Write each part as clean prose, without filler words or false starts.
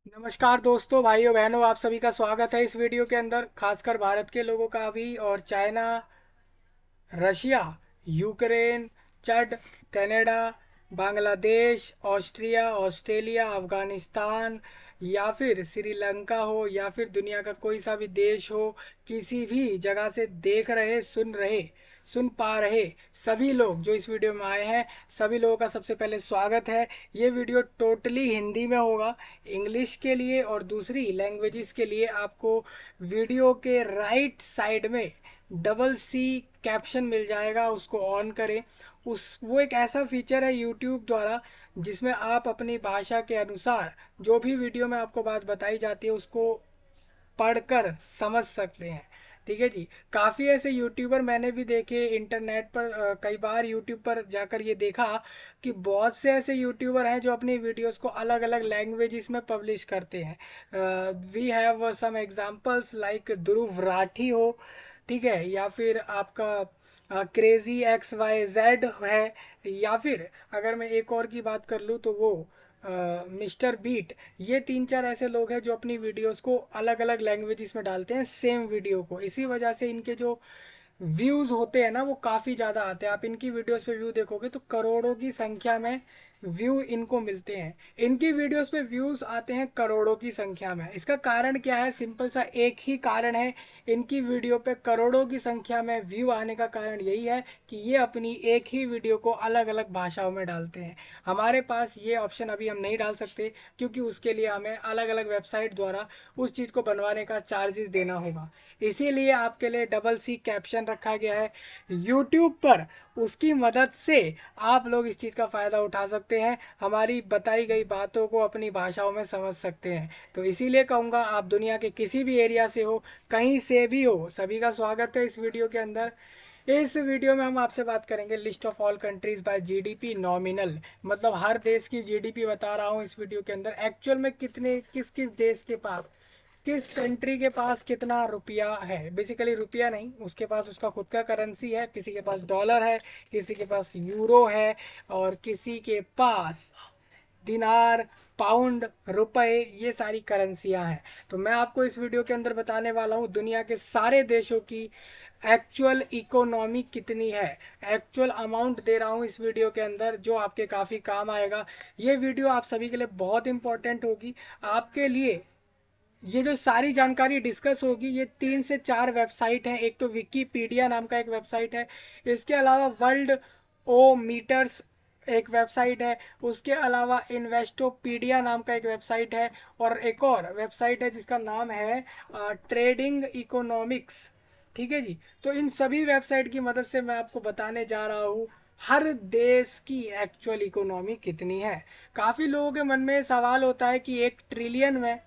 नमस्कार दोस्तों, भाइयों बहनों, आप सभी का स्वागत है इस वीडियो के अंदर। खासकर भारत के लोगों का भी, और चाइना, रशिया, यूक्रेन, चड, Canada, Bangladesh, Austria, Australia, Afghanistan, या फिर श्रीलंका हो, या फिर दुनिया का कोई सा भी देश हो, किसी भी जगह से देख रहे, सुन पा रहे सभी लोग जो इस वीडियो में आए हैं, सभी लोगों का सबसे पहले स्वागत है। ये वीडियो टोटली हिंदी में होगा। इंग्लिश के लिए और दूसरी लैंग्वेजेस के लिए आपको वीडियो के राइट साइड में डबल सी कैप्शन मिल जाएगा, उसको ऑन करें। उस वो एक ऐसा फीचर है यूट्यूब द्वारा जिसमें आप अपनी भाषा के अनुसार जो भी वीडियो में आपको बात बताई जाती है उसको पढ़कर समझ सकते हैं। ठीक है जी। काफ़ी ऐसे यूट्यूबर मैंने भी देखे इंटरनेट पर, कई बार यूट्यूब पर जाकर ये देखा कि बहुत से ऐसे यूट्यूबर हैं जो अपनी वीडियोस को अलग अलग लैंग्वेजेस में पब्लिश करते हैं। We have some examples like Dhruv Rathee हो, ठीक है, या फिर आपका क्रेजी एक्स वाई जेड है, या फिर अगर मैं एक और की बात कर लूँ तो वो मिस्टर बीट। ये तीन चार ऐसे लोग हैं जो अपनी वीडियोस को अलग अलग लैंग्वेजेस में डालते हैं सेम वीडियो को। इसी वजह से इनके जो व्यूज़ होते हैं ना वो काफ़ी ज़्यादा आते हैं। आप इनकी वीडियोस पे व्यू देखोगे तो करोड़ों की संख्या में व्यू इनको मिलते हैं। इनकी वीडियोस पे व्यूज़ आते हैं करोड़ों की संख्या में। इसका कारण क्या है? सिंपल सा एक ही कारण है। इनकी वीडियो पे करोड़ों की संख्या में व्यू आने का कारण यही है कि ये अपनी एक ही वीडियो को अलग अलग भाषाओं में डालते हैं। हमारे पास ये ऑप्शन अभी हम नहीं डाल सकते क्योंकि उसके लिए हमें अलग अलग वेबसाइट द्वारा उस चीज़ को बनवाने का चार्जेस देना होगा। इसीलिए आपके लिए डबल सी कैप्शन रखा गया है यूट्यूब पर। उसकी मदद से आप लोग इस चीज़ का फ़ायदा उठा सकते हैं, हमारी बताई गई बातों को अपनी भाषाओं में समझ सकते हैं। तो इसीलिए कहूँगा, आप दुनिया के किसी भी एरिया से हो, कहीं से भी हो, सभी का स्वागत है इस वीडियो के अंदर। इस वीडियो में हम आपसे बात करेंगे list of all countries by GDP nominal, मतलब हर देश की जीडीपी बता रहा हूँ इस वीडियो के अंदर। एक्चुअल में कितने किस किस देश के पास, किस कंट्री के पास कितना रुपया है। बेसिकली रुपया नहीं, उसके पास उसका खुद का करेंसी है। किसी के पास डॉलर है, किसी के पास यूरो है, और किसी के पास दिनार, पाउंड, रुपए, ये सारी करेंसियां हैं। तो मैं आपको इस वीडियो के अंदर बताने वाला हूँ दुनिया के सारे देशों की एक्चुअल इकोनॉमी कितनी है। एक्चुअल अमाउंट दे रहा हूँ इस वीडियो के अंदर जो आपके काफ़ी काम आएगा। ये वीडियो आप सभी के लिए बहुत इंपॉर्टेंट होगी। आपके लिए ये जो सारी जानकारी डिस्कस होगी, ये 3 से 4 वेबसाइट हैं। एक तो विकीपीडिया नाम का एक वेबसाइट है, इसके अलावा वर्ल्ड ओ मीटर्स एक वेबसाइट है, उसके अलावा इन्वेस्टोपीडिया नाम का एक वेबसाइट है, और एक और वेबसाइट है जिसका नाम है ट्रेडिंग इकोनॉमिक्स। ठीक है जी। तो इन सभी वेबसाइट की मदद से मैं आपको बताने जा रहा हूँ हर देश की एक्चुअल इकोनॉमी कितनी है। काफ़ी लोगों के मन में सवाल होता है कि 1 ट्रिलियन में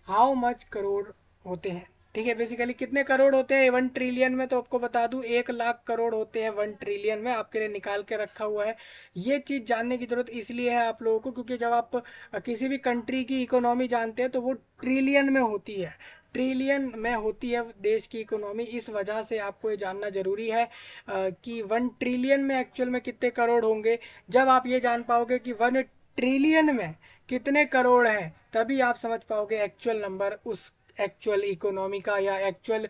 हाउ मच करोड़ होते हैं। ठीक है, बेसिकली कितने करोड़ होते हैं 1 ट्रिलियन में? तो आपको बता दूं 1 लाख करोड़ होते हैं 1 ट्रिलियन में। आपके लिए निकाल के रखा हुआ है। ये चीज़ जानने की जरूरत इसलिए है आप लोगों को क्योंकि जब आप किसी भी कंट्री की इकोनॉमी जानते हैं तो वो ट्रिलियन में होती है। ट्रिलियन में होती है देश की इकोनॉमी। इस वजह से आपको ये जानना जरूरी है कि 1 ट्रिलियन में एक्चुअल में कितने करोड़ होंगे। जब आप ये जान पाओगे कि 1 ट्रिलियन में कितने करोड़ हैं, तभी आप समझ पाओगे एक्चुअल नंबर उस एक्चुअल इकोनॉमी का, या actual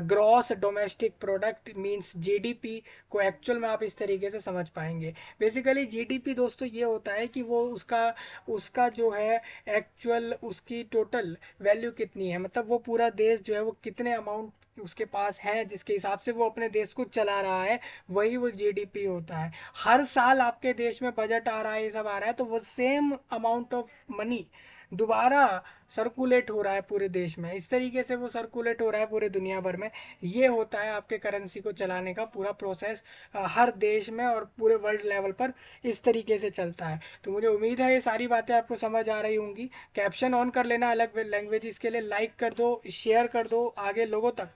gross domestic product means GDP को एक्चुअल में आप इस तरीके से समझ पाएंगे। बेसिकली जीडीपी दोस्तों ये होता है कि वो उसका उसका जो है एक्चुअल उसकी टोटल वैल्यू कितनी है, मतलब वो पूरा देश जो है वो कितने अमाउंट उसके पास है जिसके हिसाब से वो अपने देश को चला रहा है, वही वो जीडीपी होता है। हर साल आपके देश में बजट आ रहा है, ये सब आ रहा है, तो वो सेम अमाउंट ऑफ मनी दोबारा सर्कुलेट हो रहा है पूरे देश में। इस तरीके से वो सर्कुलेट हो रहा है पूरे दुनिया भर में। ये होता है आपके करेंसी को चलाने का पूरा प्रोसेस। हर देश में और पूरे वर्ल्ड लेवल पर इस तरीके से चलता है। तो मुझे उम्मीद है ये सारी बातें आपको समझ आ रही होंगी। कैप्शन ऑन कर लेना अलग लैंग्वेज के लिए, लाइक कर दो, शेयर कर दो आगे लोगों तक,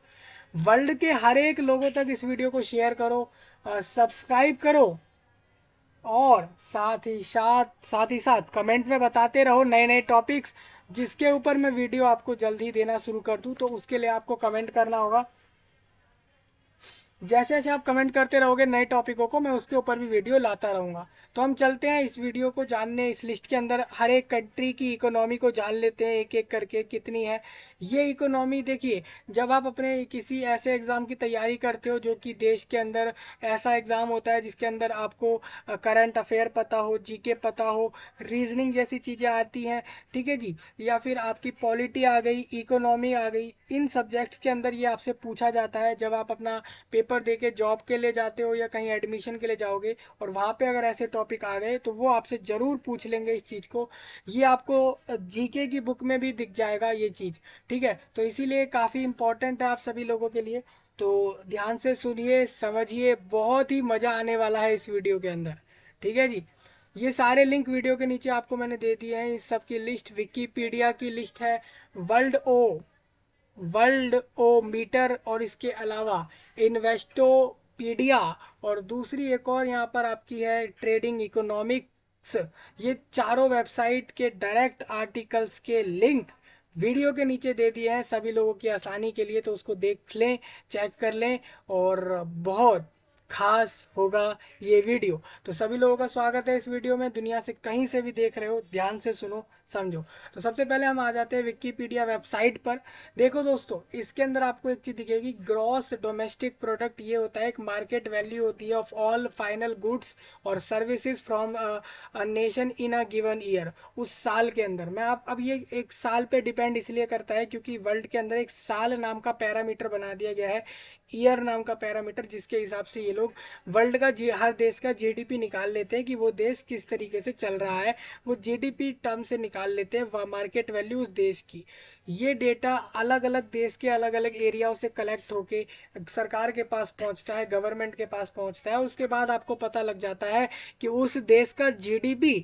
वर्ल्ड के हर एक लोगों तक इस वीडियो को शेयर करो, सब्सक्राइब करो, और साथ ही साथ कमेंट में बताते रहो नए नए टॉपिक्स जिसके ऊपर मैं वीडियो आपको जल्द ही देना शुरू कर दूं। तो उसके लिए आपको कमेंट करना होगा जैसे जैसे आप कमेंट करते रहोगे नए टॉपिकों को, मैं उसके ऊपर भी वीडियो लाता रहूँगा। तो हम चलते हैं इस वीडियो को जानने, इस लिस्ट के अंदर हर एक कंट्री की इकोनॉमी को जान लेते हैं एक एक करके कितनी है ये इकोनॉमी। देखिए, जब आप अपने किसी ऐसे एग्ज़ाम की तैयारी करते हो जो कि देश के अंदर ऐसा एग्ज़ाम होता है जिसके अंदर आपको करंट अफेयर पता हो, जीके पता हो, रीजनिंग जैसी चीज़ें आती हैं, ठीक है जी, या फिर आपकी पॉलिटी आ गई, इकोनॉमी आ गई, इन सब्जेक्ट्स के अंदर ये आपसे पूछा जाता है जब आप अपना पेपर दे के जॉब के लिए जाते हो या कहीं एडमिशन के लिए जाओगे, और वहाँ पे अगर ऐसे टॉपिक आ गए तो वो आपसे ज़रूर पूछ लेंगे इस चीज़ को। ये आपको जीके की बुक में भी दिख जाएगा ये चीज़, ठीक है। तो इसीलिए काफ़ी इम्पोर्टेंट है आप सभी लोगों के लिए। तो ध्यान से सुनिए, समझिए, बहुत ही मज़ा आने वाला है इस वीडियो के अंदर, ठीक है जी। ये सारे लिंक वीडियो के नीचे आपको मैंने दे दिए हैं, इस सब की लिस्ट विकीपीडिया की लिस्ट है, वर्ल्ड ओ वर्ल्ड ओ मीटर, और इसके अलावा इन्वेस्टोपीडिया, और दूसरी एक और यहाँ पर आपकी है ट्रेडिंग इकोनॉमिक्स। ये चारों वेबसाइट के डायरेक्ट आर्टिकल्स के लिंक वीडियो के नीचे दे दिए हैं सभी लोगों की आसानी के लिए, तो उसको देख लें, चेक कर लें, और बहुत खास होगा ये वीडियो। तो सभी लोगों का स्वागत है इस वीडियो में, दुनिया से कहीं से भी देख रहे हो ध्यान से सुनो समझो। तो सबसे पहले हम आ जाते हैं विकीपीडिया वेबसाइट पर। देखो दोस्तों, इसके अंदर आपको एक चीज दिखेगी, ग्रॉस डोमेस्टिक प्रोडक्ट। ये होता है एक मार्केट वैल्यू होती है ऑफ ऑल फाइनल गुड्स और services from a nation in a given year, उस साल के अंदर। मैं आप अब ये एक साल पे डिपेंड इसलिए करता है क्योंकि वर्ल्ड के अंदर एक साल नाम का पैरामीटर बना दिया गया है, ईयर नाम का पैरामीटर, जिसके हिसाब से ये लोग वर्ल्ड का हर देश का जीडीपी निकाल लेते हैं कि वो देश किस तरीके से चल रहा है। वो जीडीपी टर्म से निकाल लेते हैं मार्केट वैल्यू उस देश की। ये डेटा अलग अलग देश के अलग अलग एरियाओं से कलेक्ट होके सरकार के पास पहुंचता है, गवर्नमेंट के पास पहुंचता है। उसके बाद आपको पता लग जाता है कि उस देश का जीडीपी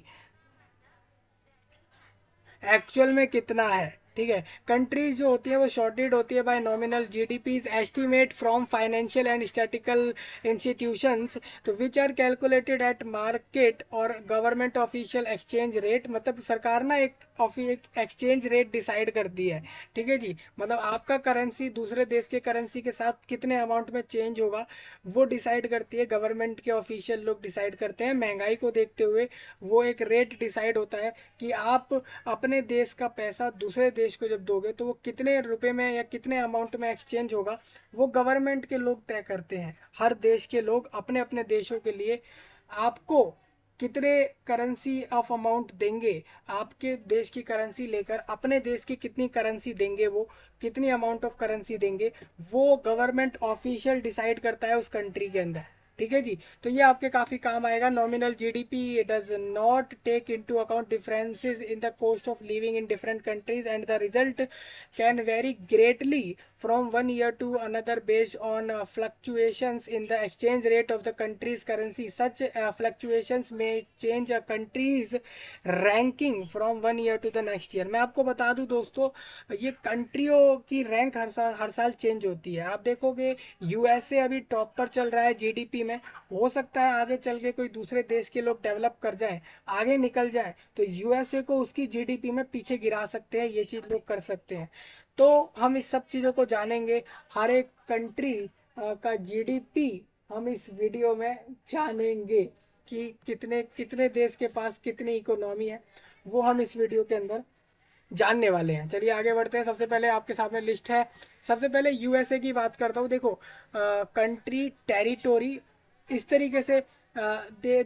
एक्चुअल में कितना है, ठीक है। कंट्रीज जो होती है वो शॉर्टेड होती है by nominal GDPs estimate from financial and statistical institutions, तो which are calculated at market और गवर्नमेंट ऑफिशियल एक्सचेंज रेट। मतलब सरकार ना एक एक्सचेंज रेट डिसाइड करती है, ठीक है जी। मतलब आपका करेंसी दूसरे देश के करेंसी के साथ कितने अमाउंट में चेंज होगा वो डिसाइड करती है, गवर्नमेंट के ऑफिशियल लोग डिसाइड करते हैं महंगाई को देखते हुए। वो एक रेट डिसाइड होता है कि आप अपने देश का पैसा दूसरे देश को जब दोगे तो वो कितने रुपए में या कितने अमाउंट में एक्सचेंज होगा, वो गवर्नमेंट के लोग तय करते हैं। हर देश के लोग अपने अपने देशों के लिए आपको कितने करेंसी ऑफ अमाउंट देंगे, आपके देश की करेंसी लेकर अपने देश की कितनी करेंसी देंगे, वो कितनी अमाउंट ऑफ करेंसी देंगे, वो गवर्नमेंट ऑफिशियल डिसाइड करता है उस कंट्री के अंदर, ठीक है जी। तो ये आपके काफ़ी काम आएगा। Nominal GDP does not take into account differences in the cost of living in different countries and the result can vary greatly from one year to another based on fluctuations in the exchange rate of the country's currency. Such fluctuations may change a country's ranking from one year to the next year. मैं आपको बता दूं दोस्तों, ये कंट्रियों की rank हर साल change होती है। आप देखोगे यूएसए अभी टॉप पर चल रहा है जीडीपी में, हो सकता है आगे चल के कोई दूसरे देश के लोग डेवलप कर जाएं, आगे निकल जाए तो यूएसए को उसकी जीडीपी में पीछे गिरा सकते हैं, ये चीज़ लोग कर सकते हैं। तो हम इस सब चीज़ों को जानेंगे, हर एक कंट्री का जीडीपी हम इस वीडियो में जानेंगे कि कितने कितने देश के पास कितनी इकोनॉमी है, वो हम इस वीडियो के अंदर जानने वाले हैं। चलिए आगे बढ़ते हैं। सबसे पहले आपके सामने लिस्ट है। सबसे पहले यूएसए की बात करता हूँ। देखो, कंट्री टेरिटोरी इस तरीके से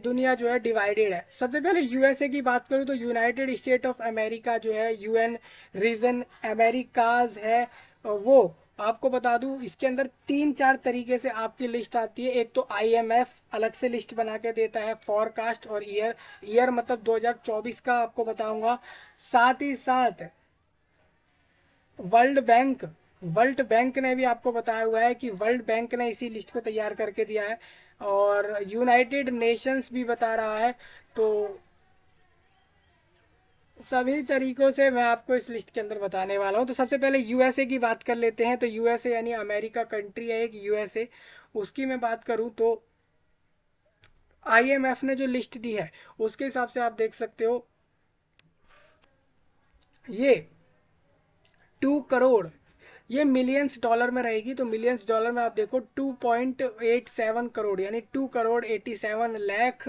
दुनिया जो है डिवाइडेड है। सबसे पहले यूएसए की बात करूँ तो यूनाइटेड स्टेट ऑफ अमेरिका जो है, यूएन रीजन अमेरिकाज है, वो आपको बता दूं इसके अंदर तीन चार तरीके से आपकी लिस्ट आती है। एक तो आईएमएफ अलग से लिस्ट बना के देता है, फॉरकास्ट और ईयर, ईयर मतलब 2024 का आपको बताऊंगा। साथ ही साथ वर्ल्ड बैंक, वर्ल्ड बैंक ने भी आपको बताया हुआ है कि वर्ल्ड बैंक ने इसी लिस्ट को तैयार करके दिया है, और यूनाइटेड नेशंस भी बता रहा है। तो सभी तरीकों से मैं आपको इस लिस्ट के अंदर बताने वाला हूँ। तो सबसे पहले यूएसए की बात कर लेते हैं। तो यूएसए यानी अमेरिका कंट्री है एक, यूएसए, उसकी मैं बात करूँ तो आईएमएफ ने जो लिस्ट दी है उसके हिसाब से आप देख सकते हो, ये 2 करोड़ ये मिलियंस डॉलर में रहेगी, तो मिलियंस डॉलर में आप देखो 2.87 करोड़ यानी 2 करोड़ 87 लाख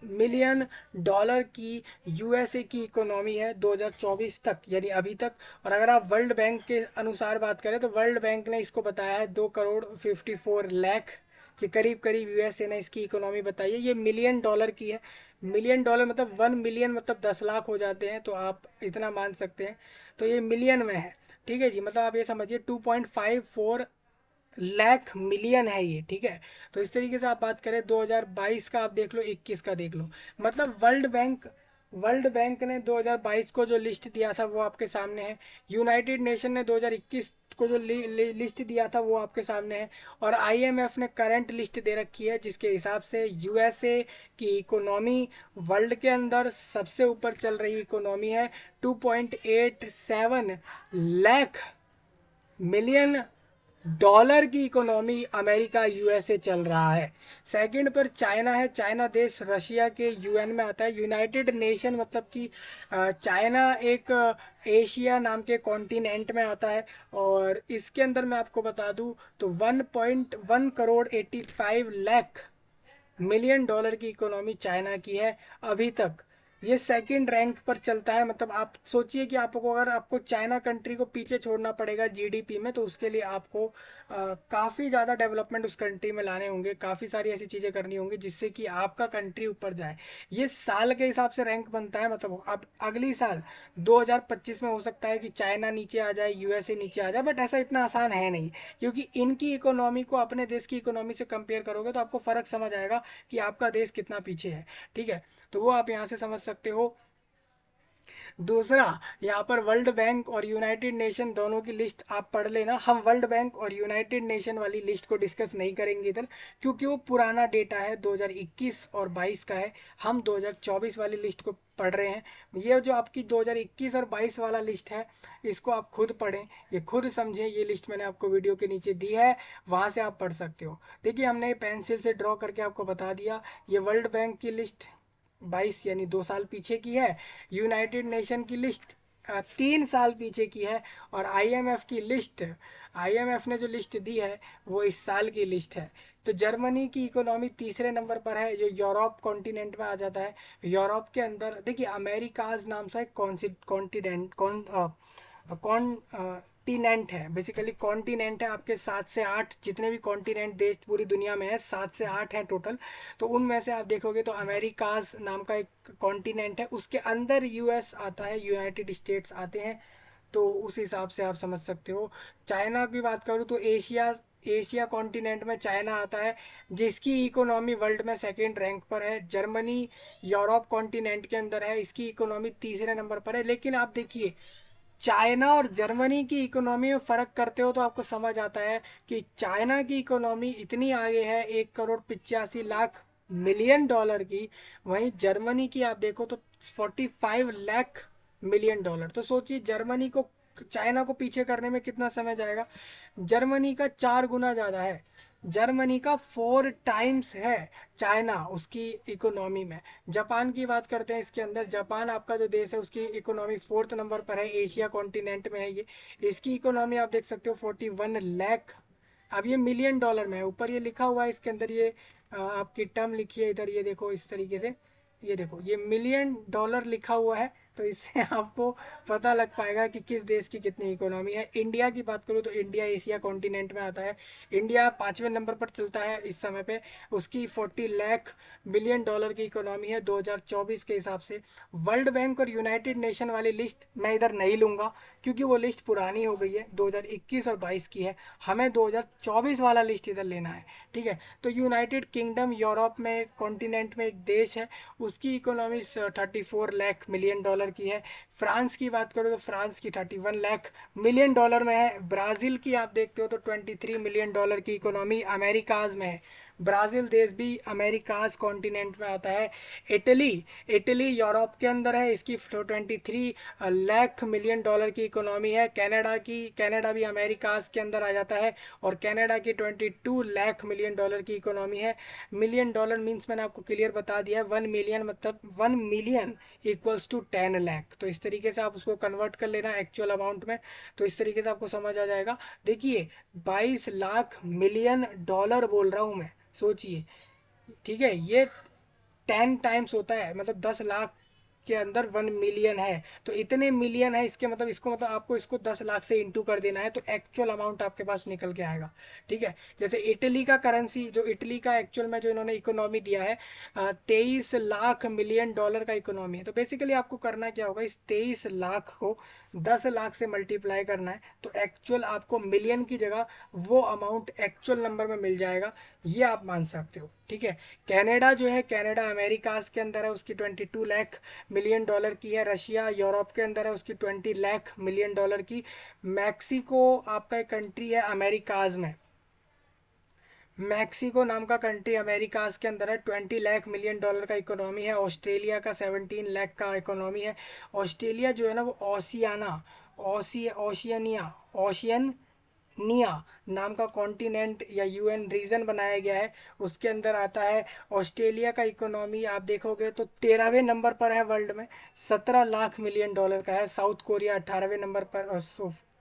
मिलियन डॉलर की यूएसए की इकोनॉमी है 2024 तक, यानी अभी तक। और अगर आप वर्ल्ड बैंक के अनुसार बात करें तो वर्ल्ड बैंक ने इसको बताया है 2 करोड़ 54 लाख के करीब करीब यूएसए ने इसकी इकोनॉमी बताई है। ये मिलियन डॉलर की है। मिलियन डॉलर मतलब 1 मिलियन मतलब 10 लाख हो जाते हैं, तो आप इतना मान सकते हैं। तो ये मिलियन में है, ठीक है जी। मतलब आप ये समझिए 2.54 लाख मिलियन है ये, ठीक है। तो इस तरीके से आप बात करें 2022 का आप देख लो, 21 का देख लो। मतलब वर्ल्ड बैंक ने 2022 को जो लिस्ट दिया था वो आपके सामने है। यूनाइटेड नेशन ने 2021 को जो लिस्ट दिया था वो आपके सामने है। और आईएमएफ ने करंट लिस्ट दे रखी है, जिसके हिसाब से यूएसए की इकोनॉमी वर्ल्ड के अंदर सबसे ऊपर चल रही इकोनॉमी है। 2.87 लाख मिलियन डॉलर की इकोनॉमी अमेरिका यूएसए चल रहा है। सेकंड पर चाइना है। चाइना देश रशिया के यूएन में आता है। यूनाइटेड नेशन मतलब कि चाइना एक एशिया नाम के कॉन्टिनेंट में आता है। और इसके अंदर मैं आपको बता दूं तो 1.1 करोड़ 85 लाख मिलियन डॉलर की इकोनॉमी चाइना की है अभी तक। ये सेकंड रैंक पर चलता है। मतलब आप सोचिए कि आपको अगर आपको चाइना कंट्री को पीछे छोड़ना पड़ेगा जीडीपी में, तो उसके लिए आपको काफ़ी ज़्यादा डेवलपमेंट उस कंट्री में लाने होंगे, काफ़ी सारी ऐसी चीज़ें करनी होंगी जिससे कि आपका कंट्री ऊपर जाए। ये साल के हिसाब से रैंक बनता है। मतलब अब अगली साल 2025 में हो सकता है कि चाइना नीचे आ जाए, यूएसए नीचे आ जाए, बट ऐसा इतना आसान है नहीं। क्योंकि इनकी इकोनॉमी को अपने देश की इकोनॉमी से कंपेयर करोगे तो आपको फ़र्क समझ आएगा कि आपका देश कितना पीछे है, ठीक है। तो वो आप यहाँ से समझ सकते हो। दूसरा, यहाँ पर वर्ल्ड बैंक और यूनाइटेड नेशन दोनों की लिस्ट आप पढ़ लेना। हम वर्ल्ड बैंक और यूनाइटेड नेशन वाली लिस्ट को डिस्कस नहीं करेंगे इधर, क्योंकि वो पुराना डेटा है, 2021 और 22 का है। हम 2024 वाली लिस्ट को पढ़ रहे हैं। ये जो आपकी 2021 और 22 वाला लिस्ट है, इसको आप खुद पढ़ें, ये खुद समझें। ये लिस्ट मैंने आपको वीडियो के नीचे दी है, वहाँ से आप पढ़ सकते हो। देखिए, हमने पेंसिल से ड्रॉ करके आपको बता दिया। ये वर्ल्ड बैंक की लिस्ट 22 यानी 2 साल पीछे की है। यूनाइटेड नेशन की लिस्ट 3 साल पीछे की है। और आईएमएफ की लिस्ट, आईएमएफ ने जो लिस्ट दी है वो इस साल की लिस्ट है। तो जर्मनी की इकोनॉमी तीसरे नंबर पर है, जो यूरोप कॉन्टिनेंट में आ जाता है। यूरोप के अंदर देखिए, अमेरिकाज नाम से एक कॉन्टिनेंट कॉन्टिनेंट है, बेसिकली कॉन्टिनेंट है। आपके 7 से 8 जितने भी कॉन्टिनेंट देश पूरी दुनिया में है, 7 से 8 है टोटल। तो उनमें से आप देखोगे तो अमेरिकाज नाम का एक कॉन्टिनेंट है, उसके अंदर यूएस आता है, यूनाइटेड स्टेट्स आते हैं। तो उस हिसाब से आप समझ सकते हो। चाइना की बात करूँ तो एशिया एशिया कॉन्टिनेंट में चाइना आता है, जिसकी इकोनॉमी वर्ल्ड में सेकंड रैंक पर है। जर्मनी यूरोप कॉन्टिनेंट के अंदर है, इसकी इकोनॉमी तीसरे नंबर पर है। लेकिन आप देखिए, चाइना और जर्मनी की इकोनॉमी में फ़र्क करते हो तो आपको समझ आता है कि चाइना की इकोनॉमी इतनी आगे है 1 करोड़ 85 लाख मिलियन डॉलर की। वहीं जर्मनी की आप देखो तो 45 लाख मिलियन डॉलर। तो सोचिए जर्मनी को चाइना को पीछे करने में कितना समय जाएगा। जर्मनी का 4 गुना ज़्यादा है, जर्मनी का 4 टाइम्स है चाइना उसकी इकोनॉमी में। जापान की बात करते हैं इसके अंदर। जापान आपका जो देश है उसकी इकोनॉमी 4th नंबर पर है, एशिया कॉन्टिनेंट में है ये। इसकी इकोनॉमी आप देख सकते हो 41 लाख। अब ये मिलियन डॉलर में है, ऊपर ये लिखा हुआ है इसके अंदर, ये आपकी टर्म लिखी है इधर, ये देखो इस तरीके से, ये देखो ये मिलियन डॉलर लिखा हुआ है। तो इससे आपको पता लग पाएगा कि किस देश की कितनी इकोनॉमी है। इंडिया की बात करूँ तो इंडिया एशिया कॉन्टिनेंट में आता है। इंडिया 5वें नंबर पर चलता है इस समय पे। उसकी 40 लाख मिलियन डॉलर की इकोनॉमी है 2024 के हिसाब से। वर्ल्ड बैंक और यूनाइटेड नेशन वाली लिस्ट मैं इधर नहीं लूँगा, क्योंकि वो लिस्ट पुरानी हो गई है, 2021 और 22 की है। हमें 2024 वाला लिस्ट इधर लेना है, ठीक है। तो यूनाइटेड किंगडम यूरोप में कॉन्टिनेंट में एक देश है, उसकी इकोनॉमी 34 लाख मिलियन डॉलर की है। फ्रांस की बात करो तो फ्रांस की 31 लाख मिलियन डॉलर में है। ब्राज़ील की आप देखते हो तो 23 मिलियन डॉलर की इकोनॉमी अमेरिकाज में है। ब्राज़ील देश भी अमेरिकाज कॉन्टिनेंट में आता है। इटली, इटली यूरोप के अंदर है, इसकी 23 लाख मिलियन डॉलर की इकोनॉमी है। कनाडा भी अमेरिकाज के अंदर आ जाता है और कनाडा की 22 लाख मिलियन डॉलर की इकोनॉमी है। मिलियन डॉलर मीन्स मैंने आपको क्लियर बता दिया है, 1 मिलियन मतलब 1 मिलियन इक्वल्स टू 10 लाख। तो इस तरीके से आप उसको कन्वर्ट कर लेना एक्चुअल अमाउंट में, तो इस तरीके से आपको समझ आ जाएगा। देखिए 22 लाख मिलियन डॉलर बोल रहा हूँ मैं, सोचिए, ठीक है। ये 10 टाइम्स होता है, मतलब 10 लाख के अंदर 1 मिलियन है, तो इतने मिलियन है इसके मतलब, इसको मतलब आपको इसको 10 लाख से इंटू कर देना है, तो एक्चुअल अमाउंट आपके पास निकल के आएगा। ठीक है, जैसे इटली का करेंसी, जो इटली का एक्चुअल में जो इन्होंने इकोनॉमी दिया है 23 लाख मिलियन डॉलर का इकोनॉमी है। तो बेसिकली आपको करना क्या होगा, इस 23 लाख को 10 लाख से मल्टीप्लाई करना है, तो एक्चुअल आपको मिलियन की जगह वो अमाउंट एक्चुअल नंबर में मिल जाएगा, ये आप मान सकते हो। ठीक है, कनाडा जो है, कनाडा अमेरिकाज के अंदर है, उसकी 22 लाख मिलियन डॉलर की है। रशिया यूरोप के अंदर है, उसकी 20 लाख मिलियन डॉलर की। मैक्सिको आपका एक कंट्री है अमेरिकाज में, मैक्सिको नाम का कंट्री अमेरिकाज के अंदर है, 20 लाख मिलियन डॉलर का इकोनॉमी है। ऑस्ट्रेलिया का 17 लाख का इकोनॉमी है। ऑस्ट्रेलिया जो है ना वो ओशियनिया ओशियनिया नाम का कॉन्टिनेंट या यूएन रीजन बनाया गया है, उसके अंदर आता है। ऑस्ट्रेलिया का इकोनॉमी आप देखोगे तो 13वें नंबर पर है वर्ल्ड में, 17 लाख मिलियन डॉलर का है। साउथ कोरिया 18वें नंबर पर,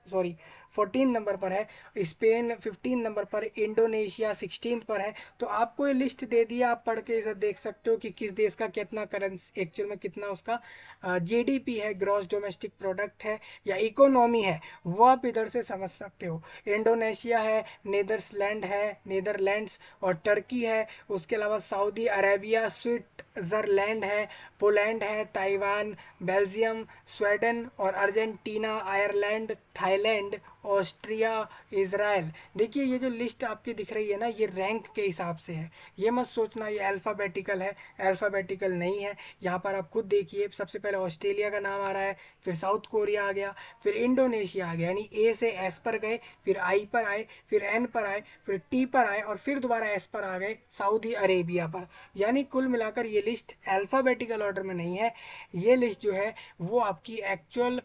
सॉरी 14 नंबर पर है। स्पेन 15 नंबर पर, इंडोनेशिया 16 पर है। तो आपको ये लिस्ट दे दिया, आप पढ़ के इसे देख सकते हो कि किस देश का कितना करेंसी एक्चुअल में, कितना उसका जीडीपी है, ग्रॉस डोमेस्टिक प्रोडक्ट है या इकोनॉमी है, वो आप इधर से समझ सकते हो। इंडोनेशिया है, नीदरलैंड्स और टर्की है। उसके अलावा सऊदी अरेबिया, स्विट्जरलैंड है, पोलैंड है, ताइवान, बेल्जियम, स्वीडन और Argentina, Ireland, Thailand, Austria, Israel. देखिए ये जो लिस्ट आपकी दिख रही है ना, ये रैंक के हिसाब से है, ये मत सोचना ये अल्फ़ाबेटिकल है, अल्फ़ाबेटिकल नहीं है। यहाँ पर आप खुद देखिए, सबसे पहले ऑस्ट्रेलिया का नाम आ रहा है, फिर साउथ कोरिया आ गया, फिर इंडोनेशिया आ गया, यानी ए से एस पर गए, फिर आई पर आए, फिर एन पर आए, फिर टी पर आए और फिर दोबारा एस पर आ गए, सऊदी अरेबिया पर। यानी कुल मिलाकर ये लिस्ट अल्फ़ाबेटिकल ऑर्डर में नहीं है, ये लिस्ट जो है वो आपकी एक्चुअल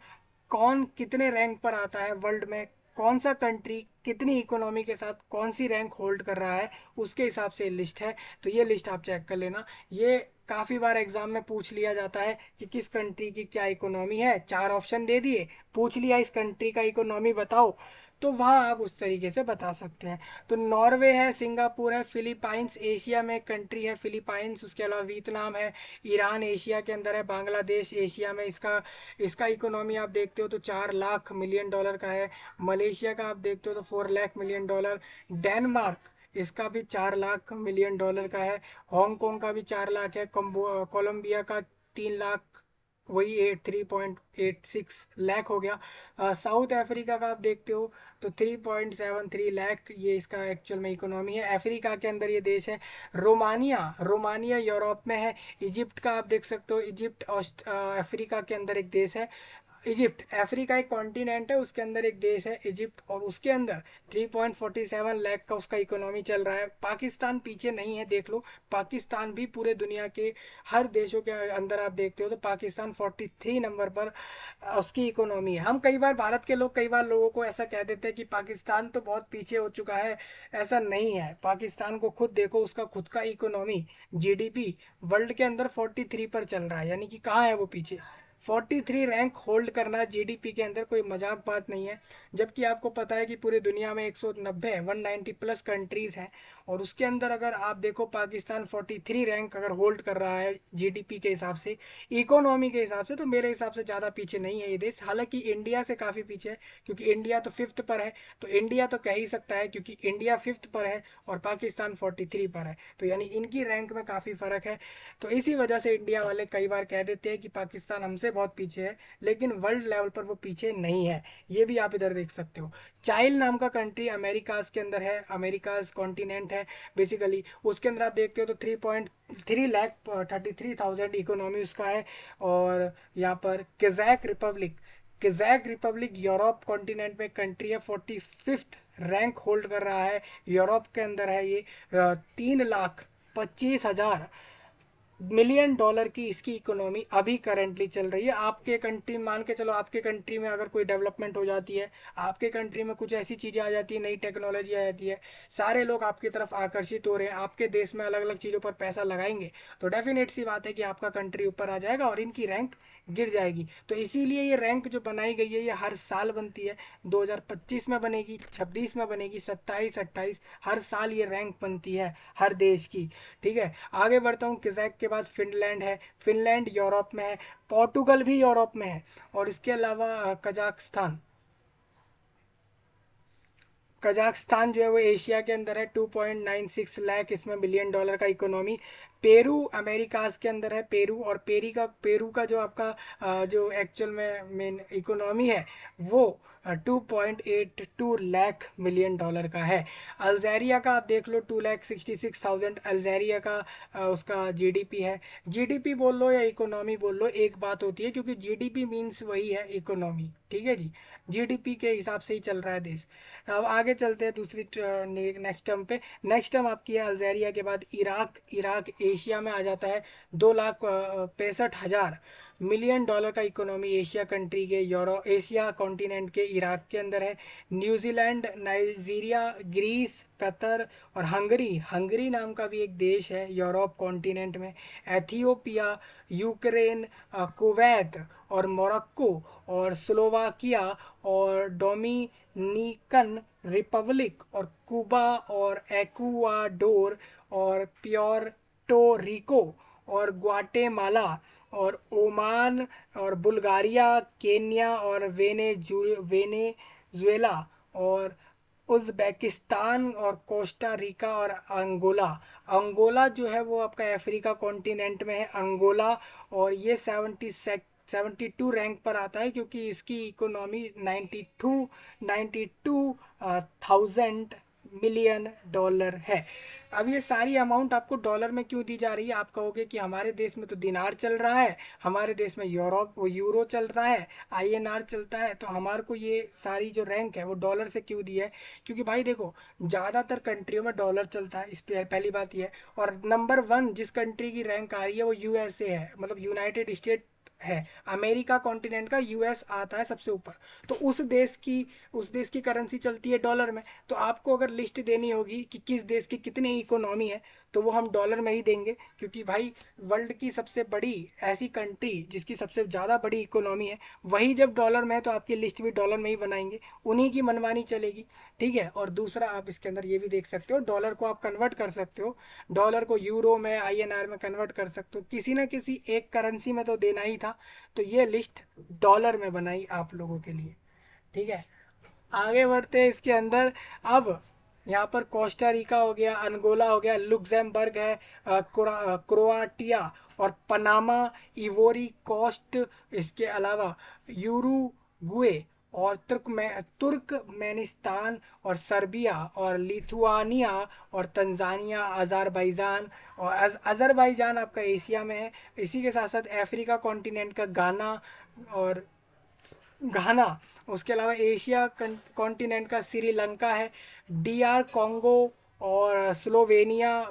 कौन कितने रैंक पर आता है वर्ल्ड में, कौन सा कंट्री कितनी इकोनॉमी के साथ कौन सी रैंक होल्ड कर रहा है, उसके हिसाब से लिस्ट है। तो ये लिस्ट आप चेक कर लेना। ये काफ़ी बार एग्जाम में पूछ लिया जाता है कि किस कंट्री की क्या इकोनॉमी है, 4 ऑप्शन दे दिए, पूछ लिया इस कंट्री का इकोनॉमी बताओ, तो वहाँ आप उस तरीके से बता सकते हैं। तो नॉर्वे है, सिंगापुर है, फिलीपाइंस एशिया में एक कंट्री है फिलीपाइंस, उसके अलावा वियतनाम है, ईरान एशिया के अंदर है, बांग्लादेश एशिया में, इसका इसका इकोनॉमी आप देखते हो तो 4 लाख मिलियन डॉलर का है। मलेशिया का आप देखते हो तो 4 लाख मिलियन डॉलर। डेनमार्क, इसका भी 4 लाख मिलियन डॉलर का है। हांगकांग का भी 4 लाख है। कोलंबिया का 3 लाख, वही 3.86 लाख हो गया। साउथ अफ्रीका का आप देखते हो तो 3.73 लाख, ये इसका एक्चुअल में इकोनॉमी है। अफ्रीका के अंदर ये देश है। रोमानिया, रोमानिया यूरोप में है। इजिप्ट का आप देख सकते हो, इजिप्ट अफ्रीका के अंदर एक देश है। इजिप्ट अफ्रीका एक कॉन्टिनेंट है, उसके अंदर एक देश है इजिप्ट, और उसके अंदर 3.47 लाख का उसका इकोनॉमी चल रहा है। पाकिस्तान पीछे नहीं है, देख लो, पाकिस्तान भी पूरे दुनिया के हर देशों के अंदर आप देखते हो तो पाकिस्तान 43 नंबर पर उसकी इकोनॉमी है। हम कई बार, भारत के लोग कई बार लोगों को ऐसा कह देते हैं कि पाकिस्तान तो बहुत पीछे हो चुका है, ऐसा नहीं है। पाकिस्तान को खुद देखो, उसका खुद का इकोनॉमी, जीडीपी वर्ल्ड के अंदर 43 पर चल रहा है, यानी कि कहाँ है वो पीछे। 43 रैंक होल्ड करना जीडीपी के अंदर कोई मजाक बात नहीं है। जबकि आपको पता है कि पूरी दुनिया में 190 प्लस कंट्रीज हैं, और उसके अंदर अगर आप देखो पाकिस्तान 43 रैंक अगर होल्ड कर रहा है जीडीपी के हिसाब से, इकोनॉमी के हिसाब से, तो मेरे हिसाब से ज़्यादा पीछे नहीं है ये देश। हालांकि इंडिया से काफ़ी पीछे है, क्योंकि इंडिया तो 5th पर है, तो इंडिया तो कह ही सकता है क्योंकि इंडिया 5th पर है और पाकिस्तान 43 पर है, तो यानी इनकी रैंक में काफ़ी फ़र्क है। तो इसी वजह से इंडिया वाले कई बार कह देते हैं कि पाकिस्तान हमसे बहुत पीछे है, लेकिन वर्ल्ड लेवल पर वो पीछे नहीं है, ये भी आप इधर देख सकते हो। चाइल नाम का कंट्री अमेरिकाज के अंदर है, अमेरिकाज कॉन्टिनेंट है बेसिकली, उसके अंदर आप देखते हो तो 3.33 लाख इकोनॉमी उसका है। और यहाँ पर Kazakh Republic, Kazakh Republic Europe continent में कंट्री है, 45th रैंक होल्ड कर रहा है, यूरोप के अंदर है ये। 3,25,000 मिलियन डॉलर की इसकी इकोनॉमी अभी करंटली चल रही है। आपके कंट्री, मान के चलो आपके कंट्री में अगर कोई डेवलपमेंट हो जाती है, आपके कंट्री में कुछ ऐसी चीज़ें आ जाती है, नई टेक्नोलॉजी आ जाती है, सारे लोग आपकी तरफ आकर्षित हो रहे हैं, आपके देश में अलग अलग चीज़ों पर पैसा लगाएंगे, तो डेफिनेट सी बात है कि आपका कंट्री ऊपर आ जाएगा और इनकी रैंक गिर जाएगी। तो इसीलिए ये रैंक जो बनाई गई है ये हर साल बनती है। 2025 में बनेगी, 26 में बनेगी, 27, 28, हर साल ये रैंक बनती है हर देश की। ठीक है, आगे बढ़ता हूँ। कज़ाक के बाद फिनलैंड है, फिनलैंड यूरोप में है, पोर्टुगल भी यूरोप में है, और इसके अलावा कजाकिस्तान, कजाकिस्तान जो है वो एशिया के अंदर है। 2.96 लाख इसमें मिलियन डॉलर का इकोनॉमी। पेरू अमेरिकाज के अंदर है, पेरू, और पेरू का जो आपका जो एक्चुअल में मेन इकोनॉमी है वो 2.82 लाख मिलियन डॉलर का है। अल्जेरिया का आप देख लो, 2,66,000 अल्जेरिया का उसका जीडीपी है। जीडीपी बोल लो या इकोनॉमी बोल लो, एक बात होती है, क्योंकि जीडीपी मीन्स वही है इकोनॉमी। ठीक है जी, जीडीपी के हिसाब से ही चल रहा है देश। अब आगे चलते हैं दूसरी नेक्स्ट टर्म पे। नेक्स्ट टर्म आपकी है अल्जेरिया के बाद इराक। इराक एशिया में आ जाता है। 2,65,000 मिलियन डॉलर का इकोनॉमी एशिया कंट्री के, यूरो एशिया कॉन्टिनेंट के इराक के अंदर है। न्यूजीलैंड, नाइजीरिया, ग्रीस, कतर और हंगरी, हंगरी नाम का भी एक देश है यूरोप कॉन्टिनेंट में। एथियोपिया, यूक्रेन, कुवैत और मोरक्को और स्लोवाकिया और डोमिनिकन रिपब्लिक और कुबा और एक्वाडोर और प्योर्टो रिको और ग्वाटेमाला और ओमान और बुल्गारिया, केन्या और वेनेजुएला और उज़्बेकिस्तान और कोस्टा रिका और अंगोला। अंगोला जो है वो आपका अफ्रीका कॉन्टिनेंट में है, अंगोला। और ये 72 रैंक पर आता है, क्योंकि इसकी इकोनॉमी 92,000 मिलियन डॉलर है। अब ये सारी अमाउंट आपको डॉलर में क्यों दी जा रही है? आप कहोगे कि हमारे देश में तो दिनार चल रहा है, हमारे देश में यूरो चल रहा है, आईएनआर चलता है, तो हमारे को ये सारी जो रैंक है वो डॉलर से क्यों दी है? क्योंकि भाई देखो, ज़्यादातर कंट्रियों में डॉलर चलता है, इस पर पहली बात ये है। और नंबर 1 जिस कंट्री की रैंक आ रही है वो यूएसए है, मतलब यूनाइटेड स्टेट है। अमेरिका कॉन्टिनेंट का यूएस आता है सबसे ऊपर। तो उस देश की करेंसी चलती है डॉलर में। तो आपको अगर लिस्ट देनी होगी कि किस देश की कितनी इकोनॉमी है, तो वो हम डॉलर में ही देंगे, क्योंकि भाई वर्ल्ड की सबसे बड़ी ऐसी कंट्री जिसकी सबसे ज़्यादा बड़ी इकोनॉमी है, वही जब डॉलर में है तो आपकी लिस्ट भी डॉलर में ही बनाएंगे, उन्हीं की मनमानी चलेगी। ठीक है, और दूसरा आप इसके अंदर ये भी देख सकते हो, डॉलर को आप कन्वर्ट कर सकते हो, डॉलर को यूरो में, आईएनआर में कन्वर्ट कर सकते हो, किसी ना किसी एक करेंसी में तो देना ही था। तो ये लिस्ट डॉलर में बनाई आप लोगों के लिए। ठीक है, आगे बढ़ते हैं इसके अंदर। अब यहाँ पर कोस्टा रिका हो गया, अंगोला हो गया, लुक्सेमबर्ग है, क्रोआटिया और पनामा, इवोरी कोस्ट, इसके अलावा यूरुगुए और तुर्कमेनिस्तान और सर्बिया और लिथुआनिया और तंजानिया, अज़रबैजान। और अज़रबैजान आपका एशिया में है। इसी के साथ साथ अफ्रीका कॉन्टिनेंट का और घाना, उसके अलावा एशिया कॉन्टिनेंट का श्रीलंका है, डीआर कॉन्गो और स्लोवेनिया,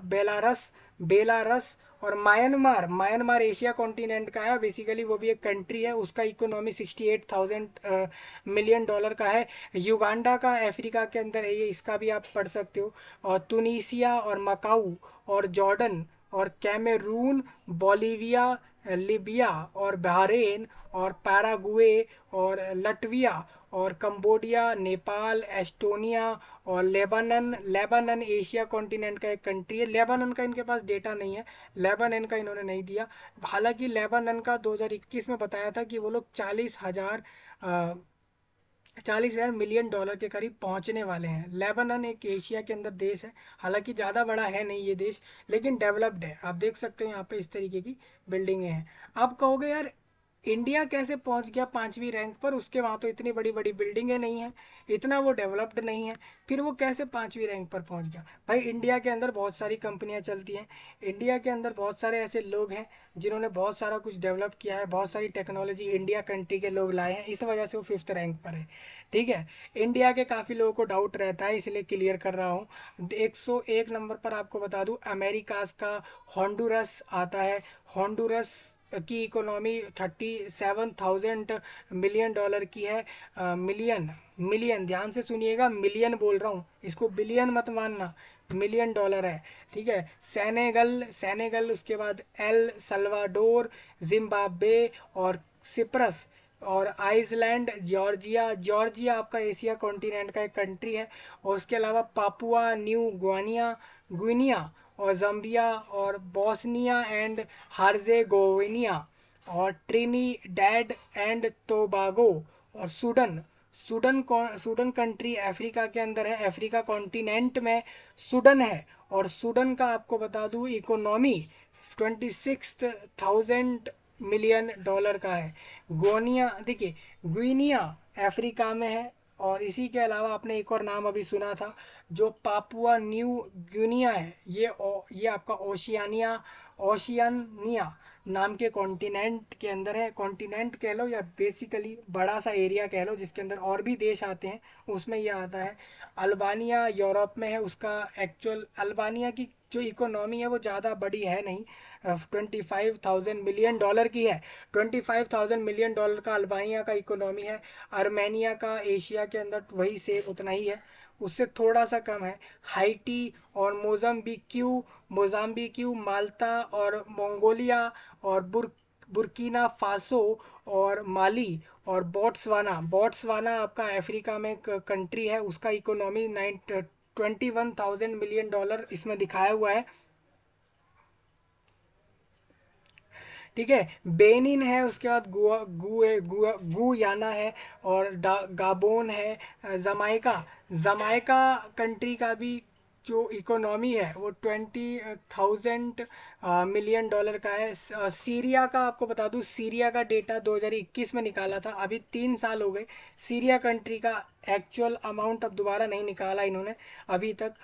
बेलारस और म्यांमार। म्यांमार एशिया कॉन्टिनेंट का है, बेसिकली वो भी एक कंट्री है, उसका इकोनॉमी 68,000 मिलियन डॉलर का है। युगांडा का अफ्रीका के अंदर है ये, इसका भी आप पढ़ सकते हो। और तुनीसिया और मकाऊ और जॉर्डन और कैमरून, बोलीविया, लिबिया और बहरीन और पैरागुए और लटविया और कंबोडिया, नेपाल, एस्टोनिया और लेबानन एशिया कॉन्टिनेंट का एक कंट्री है। लेबानन का इनके पास डेटा नहीं है, लेबानन का इन्होंने नहीं दिया। हालांकि लेबानन का 2021 में बताया था कि वो लोग 40,000 मिलियन डॉलर के करीब पहुंचने वाले हैं। लेबानन एक एशिया के अंदर देश है, हालांकि ज़्यादा बड़ा है नहीं ये देश, लेकिन डेवलप्ड है। आप देख सकते हो यहाँ पे इस तरीके की बिल्डिंगें हैं। आप कहोगे यार इंडिया कैसे पहुंच गया 5वीं रैंक पर? उसके वहाँ तो इतनी बड़ी बड़ी बिल्डिंगें नहीं हैं, इतना वो डेवलप्ड नहीं है, फिर वो कैसे 5वीं रैंक पर पहुंच गया? भाई इंडिया के अंदर बहुत सारी कंपनियां चलती हैं, इंडिया के अंदर बहुत सारे ऐसे लोग हैं जिन्होंने बहुत सारा कुछ डेवलप किया है, बहुत सारी टेक्नोलॉजी इंडिया कंट्री के लोग लाए हैं, इस वजह से वो 5th रैंक पर है। ठीक है, इंडिया के काफ़ी लोगों को डाउट रहता है, इसलिए क्लियर कर रहा हूँ। 101 नंबर पर आपको बता दूँ, अमेरिकाज का हॉन्डुरस आता है। हॉन्डुरस की इकोनॉमी 37,000 मिलियन डॉलर की है। मिलियन, मिलियन ध्यान से सुनिएगा, मिलियन बोल रहा हूँ, इसको बिलियन मत मानना, मिलियन डॉलर है। ठीक है, सेनेगल, सेनेगल, उसके बाद एल सल्वाडोर, जिम्बाब्वे और सिप्रस और आइसलैंड, जॉर्जिया, जॉर्जिया आपका एशिया कॉन्टिनेंट का एक कंट्री है। और उसके अलावा पापुआ न्यू ग्वानिया, ग्विनिया और जम्बिया और बोस्निया एंड हार्जेगोविनिया और ट्रिनिडैड एंड टोबागो और सूडन। सूडन कंट्री अफ्रीका के अंदर है, अफ्रीका कॉन्टिनेंट में सूडन है। और सूडन का आपको बता दूं इकोनॉमी 26,000 मिलियन डॉलर का है। गोनिया देखिए, ग्विनिया अफ्रीका में है। और इसी के अलावा आपने एक और नाम अभी सुना था जो पापुआ न्यू गिनिया है, ये आपका ओशियानिया, ओशियानिया नाम के कॉन्टिनेंट के अंदर है। कॉन्टिनेंट कह लो या बेसिकली बड़ा सा एरिया कह लो जिसके अंदर और भी देश आते हैं, उसमें ये आता है। अल्बानिया यूरोप में है, उसका एक्चुअल अल्बानिया की जो इकोनॉमी है वो ज़्यादा बड़ी है नहीं, 25,000 मिलियन डॉलर की है। 25,000 मिलियन डॉलर का अल्बानिया का इकोनॉमी है। आर्मेनिया का एशिया के अंदर वही सेम उतना ही है, उससे थोड़ा सा कम है। हाइटी और मोजाम्बिक्यू, माल्टा और मंगोलिया और बुर्किना फासो और माली और बोट्सवाना, बोट्सवाना आपका अफ्रीका में एक कंट्री है, उसका इकोनॉमी 21,000 मिलियन डॉलर इसमें दिखाया हुआ है। ठीक है, बेनिन है, उसके बाद गुयाना है और गाबोन है। जमाइका, जमाइका कंट्री का भी जो इकोनॉमी है वो 20,000 मिलियन डॉलर का है। सीरिया का आपको बता दूं, सीरिया का डेटा 2021 में निकाला था, अभी 3 साल हो गए। सीरिया कंट्री का एक्चुअल अमाउंट अब दोबारा नहीं निकाला इन्होंने अभी तक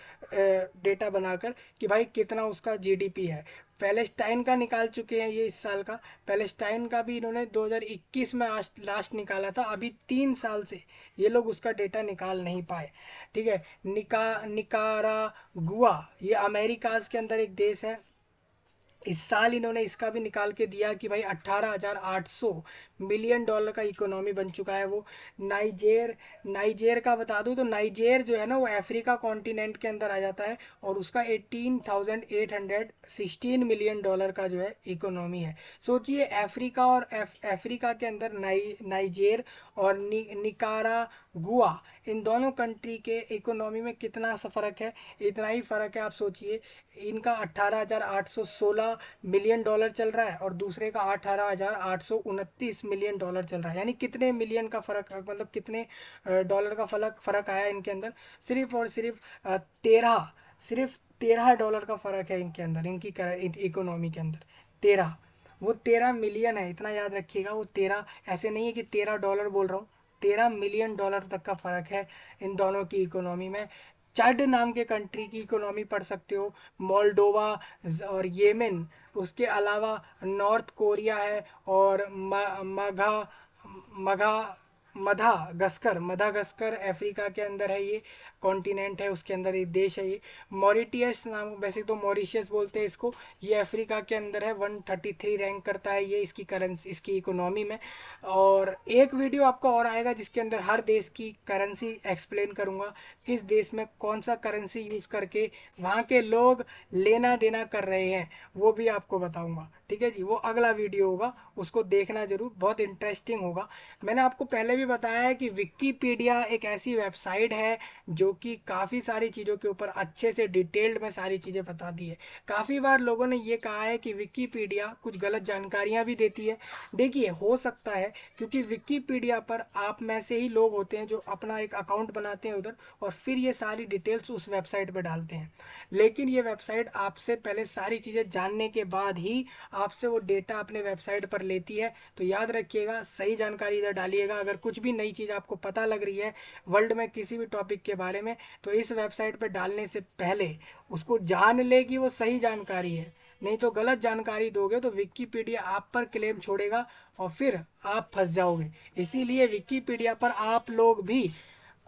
डेटा बनाकर कि भाई कितना उसका जीडीपी है। पैलेस्टाइन का निकाल चुके हैं ये इस साल का, पैलेस्टाइन का भी इन्होंने 2021 में आज लास्ट निकाला था, अभी 3 साल से ये लोग उसका डेटा निकाल नहीं पाए। ठीक है, निकारागुआ, ये अमेरिकाज के अंदर एक देश है, इस साल इन्होंने इसका भी निकाल के दिया कि भाई 18,800 मिलियन डॉलर का इकोनॉमी बन चुका है वो। नाइजेर, नाइजेर का बता दूं तो नाइजेर जो है ना वो अफ्रीका कॉन्टिनेंट के अंदर आ जाता है और उसका 18,816 मिलियन डॉलर का जो है इकोनॉमी है। सोचिए अफ्रीका और अफ्रीका के अंदर नाइजेर और निकारागुआ, इन दोनों कंट्री के इकोनॉमी में कितना सा फ़र्क है, इतना ही फ़र्क है। आप सोचिए, इनका 18,816 मिलियन डॉलर चल रहा है और दूसरे का 18,829 मिलियन डॉलर चल रहा है, यानी कितने मिलियन का फ़र्क, मतलब कितने डॉलर का फ़र्क आया इनके अंदर? सिर्फ और सिर्फ 13, सिर्फ 13 डॉलर का फ़र्क है इनके अंदर, इनकी इकोनॉमी के अंदर 13। वो 13 मिलियन है, इतना याद रखिएगा, वो 13 ऐसे नहीं है कि 13 डॉलर बोल रहा हूँ, 13 मिलियन डॉलर तक का फ़र्क है इन दोनों की इकोनॉमी में। चड नाम के कंट्री की इकोनॉमी पढ़ सकते हो, मोल्डोवा और येमेन, उसके अलावा नॉर्थ कोरिया है और मघा मघा मधागस्कर, मधागस्कर अफ्रीका के अंदर है, ये कॉन्टिनेंट है, उसके अंदर एक देश है ये। मॉरिटियस नाम, वैसे तो मॉरिशियस बोलते हैं इसको, ये अफ्रीका के अंदर है, 133 रैंक करता है ये इसकी करेंसी, इसकी इकोनॉमी में। और एक वीडियो आपका और आएगा जिसके अंदर हर देश की करेंसी एक्सप्लेन करूंगा, किस देश में कौन सा करेंसी यूज़ करके वहाँ के लोग लेना देना कर रहे हैं, वो भी आपको बताऊंगा। ठीक है जी, वो अगला वीडियो होगा, उसको देखना जरूर, बहुत इंटरेस्टिंग होगा। मैंने आपको पहले भी भी बताया है कि विकिपीडिया एक ऐसी वेबसाइट है जो कि काफ़ी सारी चीज़ों के ऊपर अच्छे से डिटेल्ड में सारी चीज़ें बताती है। काफ़ी बार लोगों ने ये कहा है कि विकिपीडिया कुछ गलत जानकारियाँ भी देती है। देखिए, हो सकता है क्योंकि विकिपीडिया पर आप में से ही लोग होते हैं जो अपना एक अकाउंट बनाते हैं उधर और फिर ये सारी डिटेल्स उस वेबसाइट पर डालते हैं। लेकिन ये वेबसाइट आपसे पहले सारी चीज़ें जानने के बाद ही आपसे वो डेटा अपने वेबसाइट पर लेती है। तो याद रखिएगा, सही जानकारी इधर डालिएगा। अगर कुछ भी नई चीज़ आपको पता लग रही है वर्ल्ड में किसी भी टॉपिक के बारे में, तो इस वेबसाइट पर डालने से पहले उसको जान ले कि वो सही जानकारी है। नहीं तो गलत जानकारी दोगे तो विकिपीडिया आप पर क्लेम छोड़ेगा और फिर आप फंस जाओगे। इसीलिए विकिपीडिया पर आप लोग भी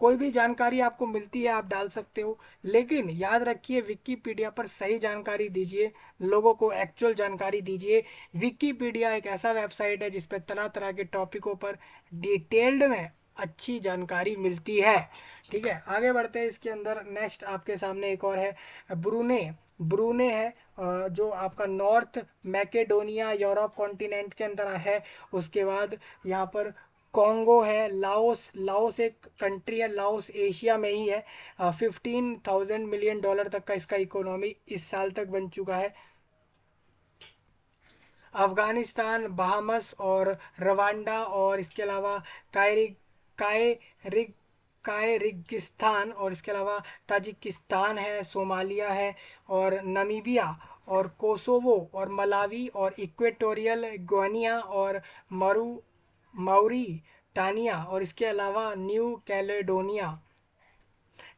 कोई भी जानकारी आपको मिलती है आप डाल सकते हो, लेकिन याद रखिए विकिपीडिया पर सही जानकारी दीजिए, लोगों को एक्चुअल जानकारी दीजिए। विकिपीडिया एक ऐसा वेबसाइट है जिस पर तरह तरह के टॉपिकों पर डिटेल्ड में अच्छी जानकारी मिलती है। ठीक है, आगे बढ़ते हैं। इसके अंदर नेक्स्ट आपके सामने एक और है, ब्रूने। ब्रूने है जो आपका नॉर्थ मैकेडोनिया यूरोप कॉन्टिनेंट के अंदर है। उसके बाद यहाँ पर कॉन्गो है, लाओस। लाओस एक कंट्री है, लाओस एशिया में ही है। 15,000 मिलियन डॉलर तक का इसका इकोनॉमी इस साल तक बन चुका है। अफगानिस्तान, बहामस और रवांडा और इसके अलावा कायरिग कायरिग कायरिगिस्तान और इसके अलावा ताजिकिस्तान है, सोमालिया है और नमीबिया और कोसोवो और मलावी और इक्वेटोरियल ग्वानिया और मरू माउरीटानिया और इसके अलावा न्यू कैलेडोनिया।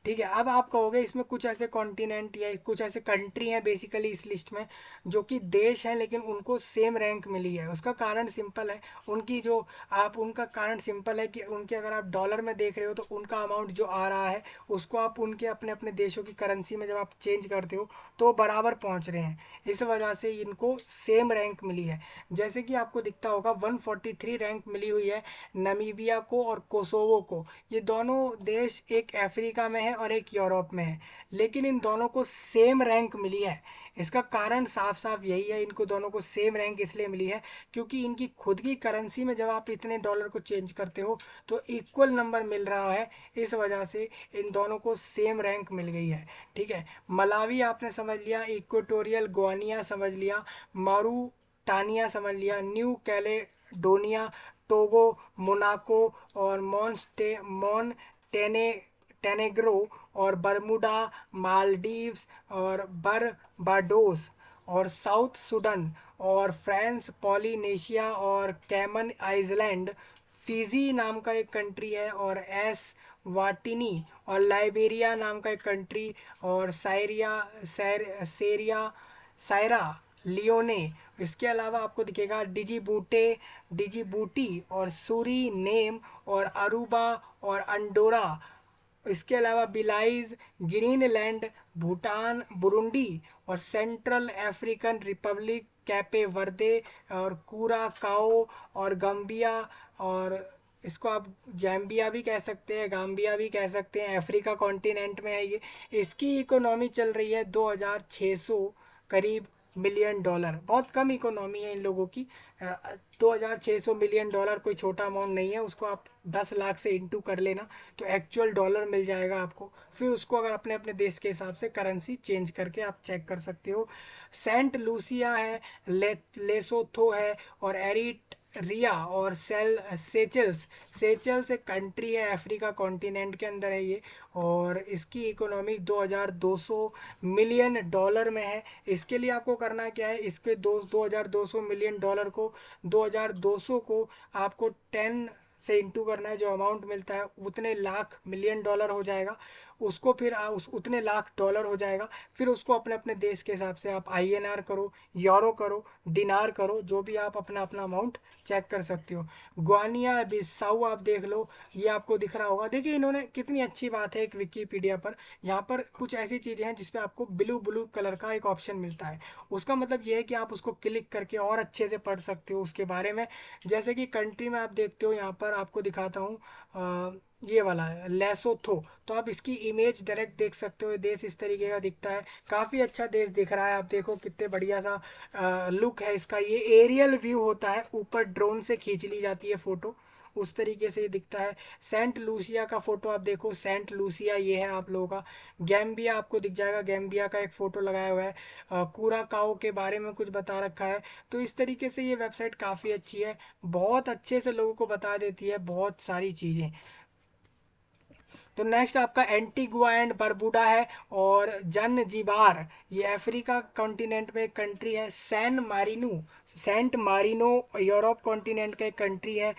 ठीक है, अब आप कहोगे इसमें कुछ ऐसे कॉन्टिनेंट या कुछ ऐसे कंट्री हैं बेसिकली इस लिस्ट में जो कि देश हैं लेकिन उनको सेम रैंक मिली है। उसका कारण सिंपल है, उनकी जो आप उनका कारण सिंपल है कि उनके अगर आप डॉलर में देख रहे हो तो उनका अमाउंट जो आ रहा है उसको आप उनके अपने अपने देशों की करेंसी में जब आप चेंज करते हो तो बराबर पहुंच रहे हैं। इस वजह से इनको सेम रैंक मिली है। जैसे कि आपको दिखता होगा 143 रैंक मिली हुई है नमीबिया को और कोसोवो को। ये दोनों देश एक अफ्रीका में है और एक यूरोप में है, लेकिन इन दोनों को सेम रैंक मिली है। इसका कारण साफ साफ यही है, इनको दोनों को सेम रैंक इसलिए मिली है क्योंकि इनकी खुद की करेंसी में जब आप इतने डॉलर को चेंज करते हो तो इक्वल नंबर मिल रहा है। इस वजह से इन दोनों को सेम रैंक मिल गई है। ठीक है, मलावी आपने समझ लिया, इक्वेटोरियल ग्वानिया समझ लिया, मारूटानिया समझ लिया, न्यू कैलेडोनिया, टोगो, मोनाको और मोनटेने टेनेग्रो और बरमुडा, मालदीव्स और बरबाडोस और साउथ सुडन और फ्रांस, पॉलिनेशिया और कैमन आइसलैंड, फिजी नाम का एक कंट्री है और एस वाटिनी और लाइबेरिया नाम का एक कंट्री और सेरिया सायरा लियोने। इसके अलावा आपको दिखेगा डिजीबूटी और सूरी नेम और अरूबा और अंडोरा। इसके अलावा बिलाइज, ग्रीनलैंड, भूटान, बुरुंडी और सेंट्रल अफ्रीकन रिपब्लिक, कैपे वर्दे और कुराकाओ और गम्बिया और इसको आप जैम्बिया भी कह सकते हैं, गाम्बिया भी कह सकते हैं, अफ्रीका कॉन्टिनेंट में है ये। इसकी इकोनॉमी चल रही है 2600 करीब मिलियन डॉलर। बहुत कम इकोनॉमी है इन लोगों की। 2600 मिलियन डॉलर कोई छोटा अमाउंट नहीं है। उसको आप 10 लाख से इंटू कर लेना तो एक्चुअल डॉलर मिल जाएगा आपको। फिर उसको अगर अपने अपने देश के हिसाब से करेंसी चेंज करके आप चेक कर सकते हो। सेंट लूसिया है, लेसोथो है और एरिट्रिया और सेचल्स। सेचल्स एक कंट्री है अफ्रीका कॉन्टिनेंट के अंदर है ये और इसकी इकोनॉमी 2200 मिलियन डॉलर में है। इसके लिए आपको करना क्या है, इसके 2200 मिलियन डॉलर को 2200 को आपको 10 से इंटू करना है। जो अमाउंट मिलता है उतने लाख मिलियन डॉलर हो जाएगा। उसको फिर उस उतने लाख डॉलर हो जाएगा। फिर उसको अपने अपने देश के हिसाब से आप आईएनआर करो, यूरो करो, दिनार करो, जो भी आप अपना अपना अमाउंट चेक कर सकते हो। ग्वानिया बिसाऊ आप देख लो, ये आपको दिख रहा होगा। देखिए इन्होंने कितनी अच्छी बात है एक विकिपीडिया पर, यहाँ पर कुछ ऐसी चीज़ें हैं जिसपे आपको ब्लू ब्लू कलर का एक ऑप्शन मिलता है। उसका मतलब ये है कि आप उसको क्लिक करके और अच्छे से पढ़ सकते हो उसके बारे में। जैसे कि कंट्री में आप देखते हो, यहाँ पर आपको दिखाता हूँ ये वाला है लेसोथो। तो आप इसकी इमेज डायरेक्ट देख सकते हो। ये देश इस तरीके का दिखता है, काफ़ी अच्छा देश दिख रहा है। आप देखो कितने बढ़िया सा लुक है इसका। ये एरियल व्यू होता है, ऊपर ड्रोन से खींच ली जाती है फ़ोटो उस तरीके से ये दिखता है। सेंट लूसिया का फ़ोटो आप देखो, सेंट लूसिया ये है आप लोगों का। गैम्बिया आपको दिख जाएगा, गैम्बिया का एक फ़ोटो लगाया हुआ है। कुराकाओ के बारे में कुछ बता रखा है। तो इस तरीके से ये वेबसाइट काफ़ी अच्छी है, बहुत अच्छे से लोगों को बता देती है बहुत सारी चीज़ें। तो नेक्स्ट आपका एंटीगुआ एंड बरबुडा है, और जनजिबार ये अफ्रीका कॉन्टिनेंट में एक कंट्री है। सेंट मारिनो यूरोप कॉन्टिनेंट का एक कंट्री है।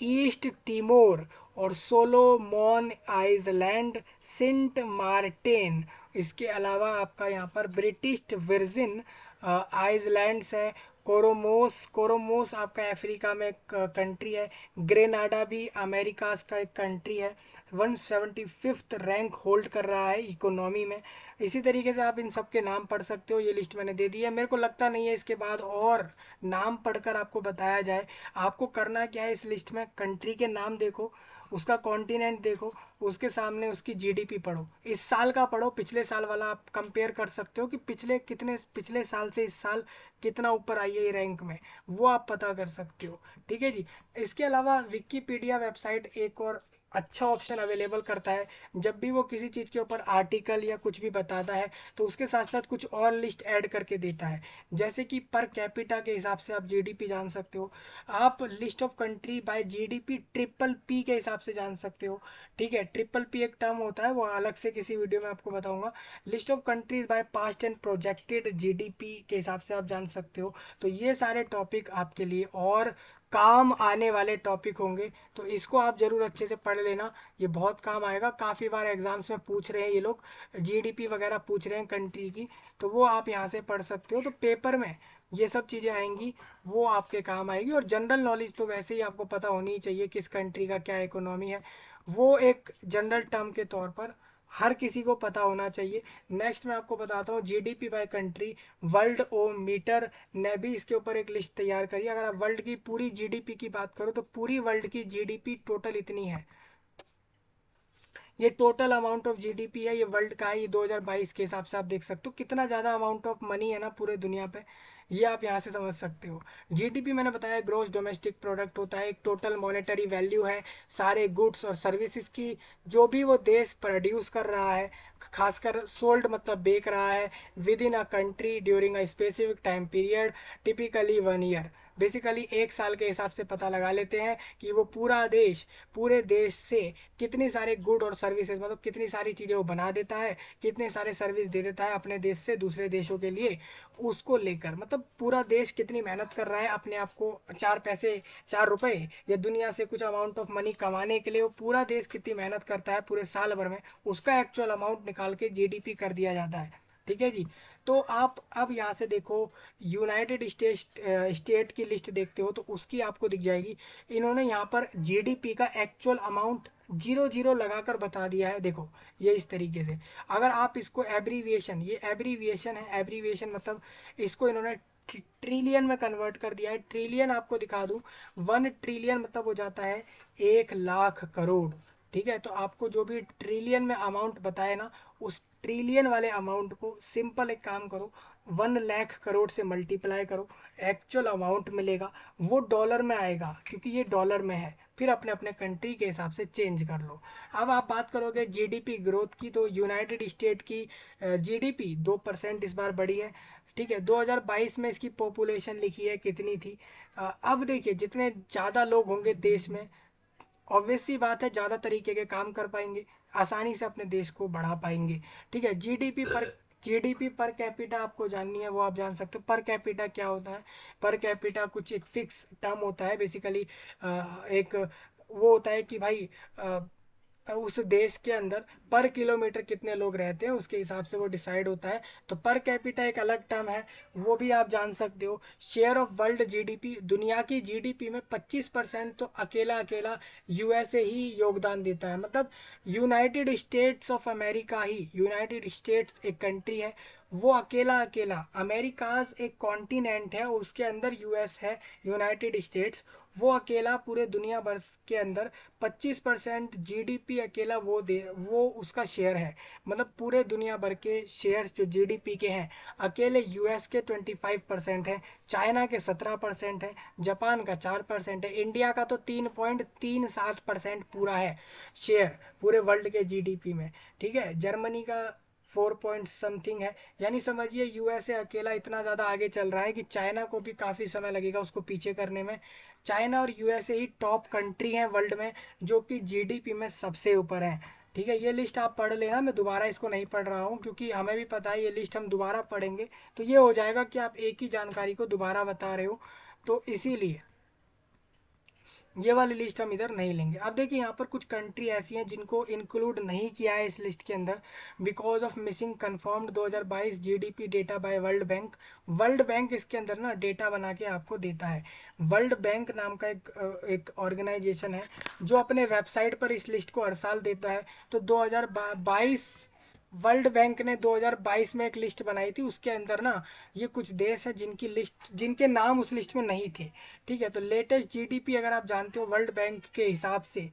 ईस्ट तिमोर और सोलोमोन आइलैंड, सिंट मार्टिन। इसके अलावा आपका यहाँ पर ब्रिटिश वर्जिन आइलैंड्स है। कोरोमोस आपका अफ्रीका में एक कंट्री है। ग्रेनाडा भी अमेरिकाज का एक कंट्री है। 175th रैंक होल्ड कर रहा है इकोनॉमी में। इसी तरीके से आप इन सब के नाम पढ़ सकते हो, ये लिस्ट मैंने दे दी है। मेरे को लगता नहीं है इसके बाद और नाम पढ़कर आपको बताया जाए। आपको करना क्या है, इस लिस्ट में कंट्री के नाम देखो, उसका कॉन्टिनेंट देखो, उसके सामने उसकी जीडीपी पढ़ो। इस साल का पढ़ो, पिछले साल वाला आप कंपेयर कर सकते हो कि पिछले साल से इस साल कितना ऊपर आई है ये रैंक में, वो आप पता कर सकते हो। ठीक है जी। इसके अलावा विकिपीडिया वेबसाइट एक और अच्छा ऑप्शन अवेलेबल करता है। जब भी वो किसी चीज़ के ऊपर आर्टिकल या कुछ भी बताता है तो उसके साथ साथ कुछ और लिस्ट ऐड करके देता है। जैसे कि पर कैपिटा के हिसाब से आप जीडीपी जान सकते हो, आप list of country bye GDP triple P के हिसाब से जान सकते हो। ठीक है, ट्रिपल पी एक टर्म होता है, वो अलग से किसी वीडियो में आपको बताऊंगा। List of countries bye past and projected GDP के हिसाब से आप जान सकते हो। तो ये सारे टॉपिक आपके लिए और काम आने वाले टॉपिक होंगे, तो इसको आप ज़रूर अच्छे से पढ़ लेना, ये बहुत काम आएगा। काफ़ी बार एग्जाम्स में पूछ रहे हैं ये लोग, जीडीपी वगैरह पूछ रहे हैं कंट्री की, तो वो आप यहाँ से पढ़ सकते हो। तो पेपर में ये सब चीज़ें आएंगी, वो आपके काम आएगी। और जनरल नॉलेज तो वैसे ही आपको पता होनी ही चाहिए, किस कंट्री का क्या इकोनॉमी है, वो एक जनरल टर्म के तौर पर हर किसी को पता होना चाहिए। नेक्स्ट मैं आपको बताता हूँ GDP by country. Worldometer ने भी इसके ऊपर एक लिस्ट तैयार करी। अगर आप वर्ल्ड की पूरी जीडीपी की बात करो तो पूरी वर्ल्ड की जीडीपी टोटल इतनी है, ये टोटल अमाउंट ऑफ जीडीपी है, ये वर्ल्ड का है। ये 2022 के हिसाब से आप देख सकते हो कितना ज़्यादा अमाउंट ऑफ मनी है ना पूरे दुनिया पे, ये आप यहाँ से समझ सकते हो। जीडीपी मैंने बताया ग्रोस डोमेस्टिक प्रोडक्ट होता है, एक टोटल मॉनेटरी वैल्यू है सारे गुड्स और सर्विसेज की, जो भी वो देश प्रोड्यूस कर रहा है, खासकर सोल्ड मतलब बेच रहा है, with in a country during a specific time period, typically 1 year. Basically एक साल के हिसाब से पता लगा लेते हैं कि वो पूरे देश से कितनी सारे गुड और सर्विसेज, मतलब कितनी सारी चीज़ें वो बना देता है, कितने सारे सर्विस दे देता है अपने देश से दूसरे देशों के लिए, उसको लेकर मतलब पूरा देश कितनी मेहनत कर रहा है अपने आप को 4 पैसे 4 रुपए या दुनिया से कुछ अमाउंट ऑफ मनी कमाने के लिए, वो पूरा देश कितनी मेहनत करता है पूरे साल भर में, उसका एक्चुअल अमाउंट निकाल के जीडीपी कर दिया जाता है। ठीक है जी। तो आप अब यहाँ से देखो, यूनाइटेड स्टेट की लिस्ट देखते हो तो उसकी आपको दिख जाएगी। इन्होंने यहाँ पर जीडीपी का एक्चुअल अमाउंट 0 0 लगाकर बता दिया है। देखो ये इस तरीके से, अगर आप इसको एब्रीविएशन, ये एब्रीविएशन है, एब्रीविएशन मतलब इसको इन्होंने ट्रिलियन में कन्वर्ट कर दिया है। ट्रिलियन आपको दिखा दूं, 1 ट्रिलियन मतलब हो जाता है 1 लाख करोड़। ठीक है, तो आपको जो भी ट्रिलियन में अमाउंट बताए ना, उस ट्रिलियन वाले अमाउंट को सिंपल एक काम करो, 1 लाख करोड़ से मल्टीप्लाई करो, एक्चुअल अमाउंट मिलेगा, वो डॉलर में आएगा क्योंकि ये डॉलर में है। फिर अपने अपने कंट्री के हिसाब से चेंज कर लो। अब आप बात करोगे जीडीपी ग्रोथ की, तो यूनाइटेड स्टेट की जीडीपी 2% इस बार बढ़ी है। ठीक है, 2022 में इसकी पॉपुलेशन लिखी है कितनी थी। अब देखिए जितने ज़्यादा लोग होंगे देश में, ऑब्वियस सी बात है ज़्यादा तरीके के काम कर पाएंगे, आसानी से अपने देश को बढ़ा पाएंगे। ठीक है, जीडीपी पर कैपिटा आपको जाननी है, वो आप जान सकते हो। पर कैपिटा क्या होता है, पर कैपिटा कुछ एक फिक्स टर्म होता है बेसिकली। एक वो होता है कि भाई उस देश के अंदर पर किलोमीटर कितने लोग रहते हैं, उसके हिसाब से वो डिसाइड होता है। तो पर कैपिटा एक अलग टर्म है, वो भी आप जान सकते हो। शेयर ऑफ वर्ल्ड जीडीपी, दुनिया की जीडीपी में 25% तो अकेला अकेला यूएसए ही योगदान देता है। मतलब United states of America he, United states एक कंट्री है, वो अकेला अकेला, अमेरिकाज एक कॉन्टिनेंट है, उसके अंदर यूएस है, यूनाइटेड स्टेट्स, वो अकेला पूरे दुनिया भर के अंदर 25% जीडीपी अकेला वो उसका शेयर है। मतलब पूरे दुनिया भर के शेयर्स जो जीडीपी के हैं, अकेले यूएस के 25% है, चाइना के 17% है, जापान का 4% है, इंडिया का तो 3.37% पूरा है शेयर पूरे वर्ल्ड के जीडीपी में। ठीक है, जर्मनी का 4 पॉइंट समथिंग है। यानी समझिए यूएसए अकेला इतना ज़्यादा आगे चल रहा है कि चाइना को भी काफ़ी समय लगेगा उसको पीछे करने में। चाइना और यूएसए ही टॉप कंट्री हैं वर्ल्ड में, जो कि जीडीपी में सबसे ऊपर है। ठीक है, ये लिस्ट आप पढ़ लेना, मैं दोबारा इसको नहीं पढ़ रहा हूँ, क्योंकि हमें भी पता है ये लिस्ट हम दोबारा पढ़ेंगे तो ये हो जाएगा कि आप एक ही जानकारी को दोबारा बता रहे हो, तो इसीलिए ये वाली लिस्ट हम इधर नहीं लेंगे। अब देखिए यहाँ पर कुछ कंट्री ऐसी हैं जिनको इंक्लूड नहीं किया है इस लिस्ट के अंदर, because of missing confirmed 2022 GDP data bye world bank. World bank इसके अंदर ना डेटा बना के आपको देता है। वर्ल्ड बैंक नाम का एक ऑर्गेनाइजेशन है जो अपने वेबसाइट पर इस लिस्ट को हर साल देता है। तो 2022 वर्ल्ड बैंक ने 2022 में एक लिस्ट बनाई थी, उसके अंदर ना ये कुछ देश है जिनकी लिस्ट, जिनके नाम उस लिस्ट में नहीं थे। ठीक है, तो लेटेस्ट जीडीपी अगर आप जानते हो वर्ल्ड बैंक के हिसाब से,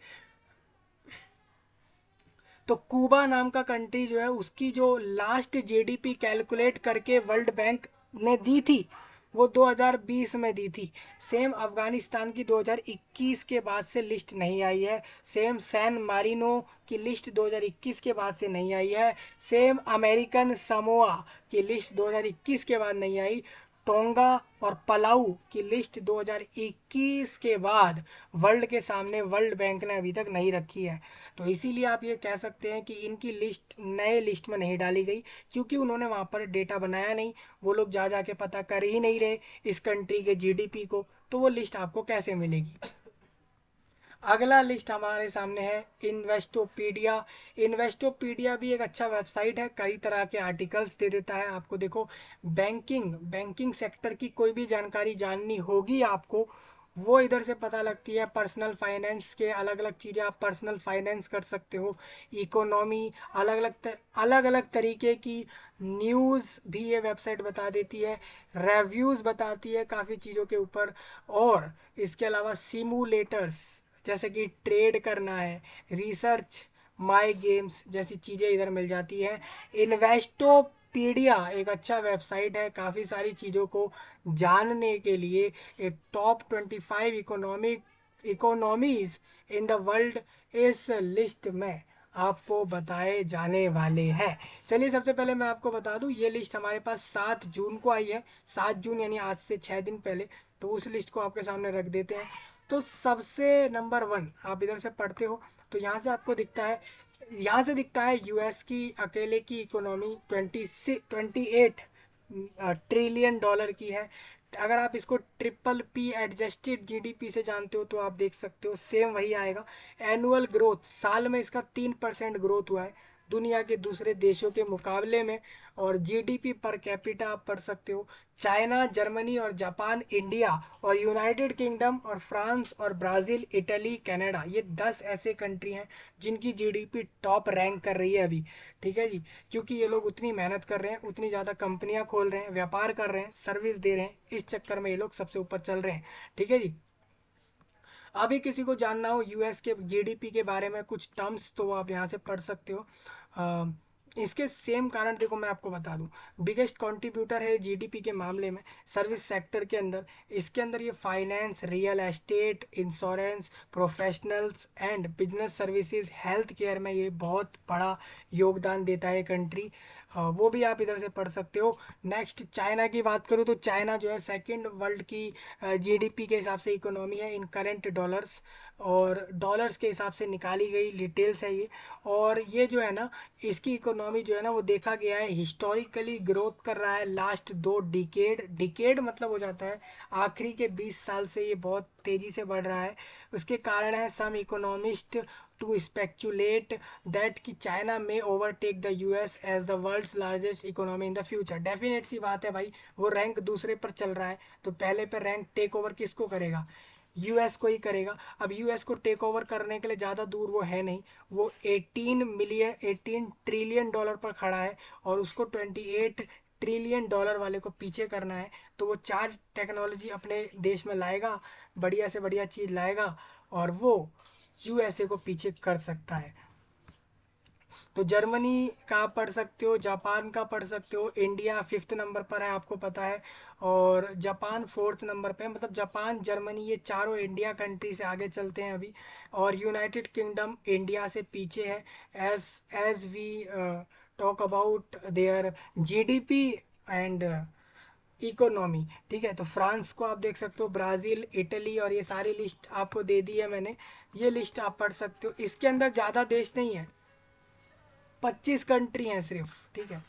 तो कूबा नाम का कंट्री जो है उसकी जो लास्ट जीडीपी कैलकुलेट करके वर्ल्ड बैंक ने दी थी वो 2020 में दी थी। सेम अफगानिस्तान की 2021 के बाद से लिस्ट नहीं आई है। सेम सैन मारिनो की लिस्ट 2021 के बाद से नहीं आई है। सेम अमेरिकन समोआ की लिस्ट 2021 के बाद नहीं आई। टोंगा और पलाऊ की लिस्ट 2021 के बाद वर्ल्ड के सामने वर्ल्ड बैंक ने अभी तक नहीं रखी है। तो इसीलिए आप ये कह सकते हैं कि इनकी लिस्ट नए लिस्ट में नहीं डाली गई, क्योंकि उन्होंने वहाँ पर डेटा बनाया नहीं। वो लोग जा जाके पता कर ही नहीं रहे इस कंट्री के जीडीपी को, तो वो लिस्ट आपको कैसे मिलेगी। अगला लिस्ट हमारे सामने है इन्वेस्टोपीडिया। इन्वेस्टोपीडिया भी एक अच्छा वेबसाइट है, कई तरह के आर्टिकल्स दे देता है आपको। देखो, बैंकिंग सेक्टर की कोई भी जानकारी जाननी होगी आपको, वो इधर से पता लगती है। पर्सनल फाइनेंस के अलग अलग चीज़ें, आप पर्सनल फाइनेंस कर सकते हो। इकोनॉमी, अलग अलग तरीके की न्यूज़ भी ये वेबसाइट बता देती है। रिव्यूज़ बताती है काफ़ी चीज़ों के ऊपर। और इसके अलावा सिमुलेटर्स, जैसे कि ट्रेड करना है, रिसर्च, माई गेम्स जैसी चीज़ें इधर मिल जाती है। इन्वेस्टोपीडिया एक अच्छा वेबसाइट है काफ़ी सारी चीज़ों को जानने के लिए। एक top 25 economies in the world इस लिस्ट में आपको बताए जाने वाले हैं। चलिए सबसे पहले मैं आपको बता दूं, ये लिस्ट हमारे पास 7 जून को आई है। 7 जून यानी आज से 6 दिन पहले। तो उस लिस्ट को आपके सामने रख देते हैं। तो सबसे नंबर 1 आप इधर से पढ़ते हो तो यहाँ से आपको दिखता है, यहाँ से दिखता है यूएस की अकेले की इकोनॉमी 28 ट्रिलियन डॉलर की है। अगर आप इसको ट्रिपल पी एडजस्टेड जीडीपी से जानते हो तो आप देख सकते हो सेम वही आएगा। एनुअल ग्रोथ साल में इसका 3% ग्रोथ हुआ है दुनिया के दूसरे देशों के मुकाबले में। और जीडीपी पर कैपिटा आप पढ़ सकते हो, चाइना, जर्मनी और जापान, इंडिया और यूनाइटेड किंगडम और फ्रांस और ब्राज़ील, इटली, कनाडा, ये 10 ऐसे कंट्री हैं जिनकी जीडीपी टॉप रैंक कर रही है अभी। ठीक है जी, क्योंकि ये लोग उतनी मेहनत कर रहे हैं, उतनी ज़्यादा कंपनियां खोल रहे हैं, व्यापार कर रहे हैं, सर्विस दे रहे हैं, इस चक्कर में ये लोग सबसे ऊपर चल रहे हैं। ठीक है जी। अभी किसी को जानना हो यूएस के जीडीपी के बारे में कुछ टर्म्स तो आप यहाँ से पढ़ सकते हो। इसके सेम कारण देखो मैं आपको बता दूं, बिगेस्ट कंट्रीब्यूटर है जीडीपी के मामले में सर्विस सेक्टर के अंदर। इसके अंदर ये finance, real estate, insurance, professionals and business services, health care में ये बहुत बड़ा योगदान देता है कंट्री। वो भी आप इधर से पढ़ सकते हो। नेक्स्ट चाइना की बात करूँ तो चाइना जो है सेकंड वर्ल्ड की जीडीपी के हिसाब से इकोनॉमी है इन करेंट डॉलर्स, और डॉलर्स के हिसाब से निकाली गई डिटेल्स है ये। और ये जो है ना, इसकी इकोनॉमी जो है ना वो देखा गया है हिस्टोरिकली ग्रोथ कर रहा है लास्ट 2 डिकेड। डिकेड मतलब हो जाता है आखिरी के 20 साल से ये बहुत तेज़ी से बढ़ रहा है। उसके कारण है some economist to speculate that कि चाइना में overtake the US as the world's largest economy in the future. Definite सी बात है भाई, वो रैंक दूसरे पर चल रहा है तो पहले पर रैंक टेक ओवर किसको करेगा, यूएस को ही करेगा। अब यूएस को टेक ओवर करने के लिए ज़्यादा दूर वो है नहीं, वो 18 ट्रिलियन डॉलर पर खड़ा है और उसको 28 ट्रिलियन डॉलर वाले को पीछे करना है तो वो 4 टेक्नोलॉजी अपने देश में लाएगा, बढ़िया से बढ़िया चीज़ लाएगा और वो यूएसए को पीछे कर सकता है। तो जर्मनी का आप पढ़ सकते हो, जापान का पढ़ सकते हो, इंडिया 5th नंबर पर है आपको पता है, और जापान 4th नंबर पे है। मतलब जापान, जर्मनी ये चारों इंडिया कंट्री से आगे चलते हैं अभी, और यूनाइटेड किंगडम इंडिया से पीछे है as as we talk about their GDP and economy. ठीक है, तो फ्रांस को आप देख सकते हो, ब्राज़ील, इटली, और ये सारी लिस्ट आपको दे दी है मैंने, ये लिस्ट आप पढ़ सकते हो। इसके अंदर ज़्यादा देश नहीं है, 25 कंट्री हैं सिर्फ। ठीक है,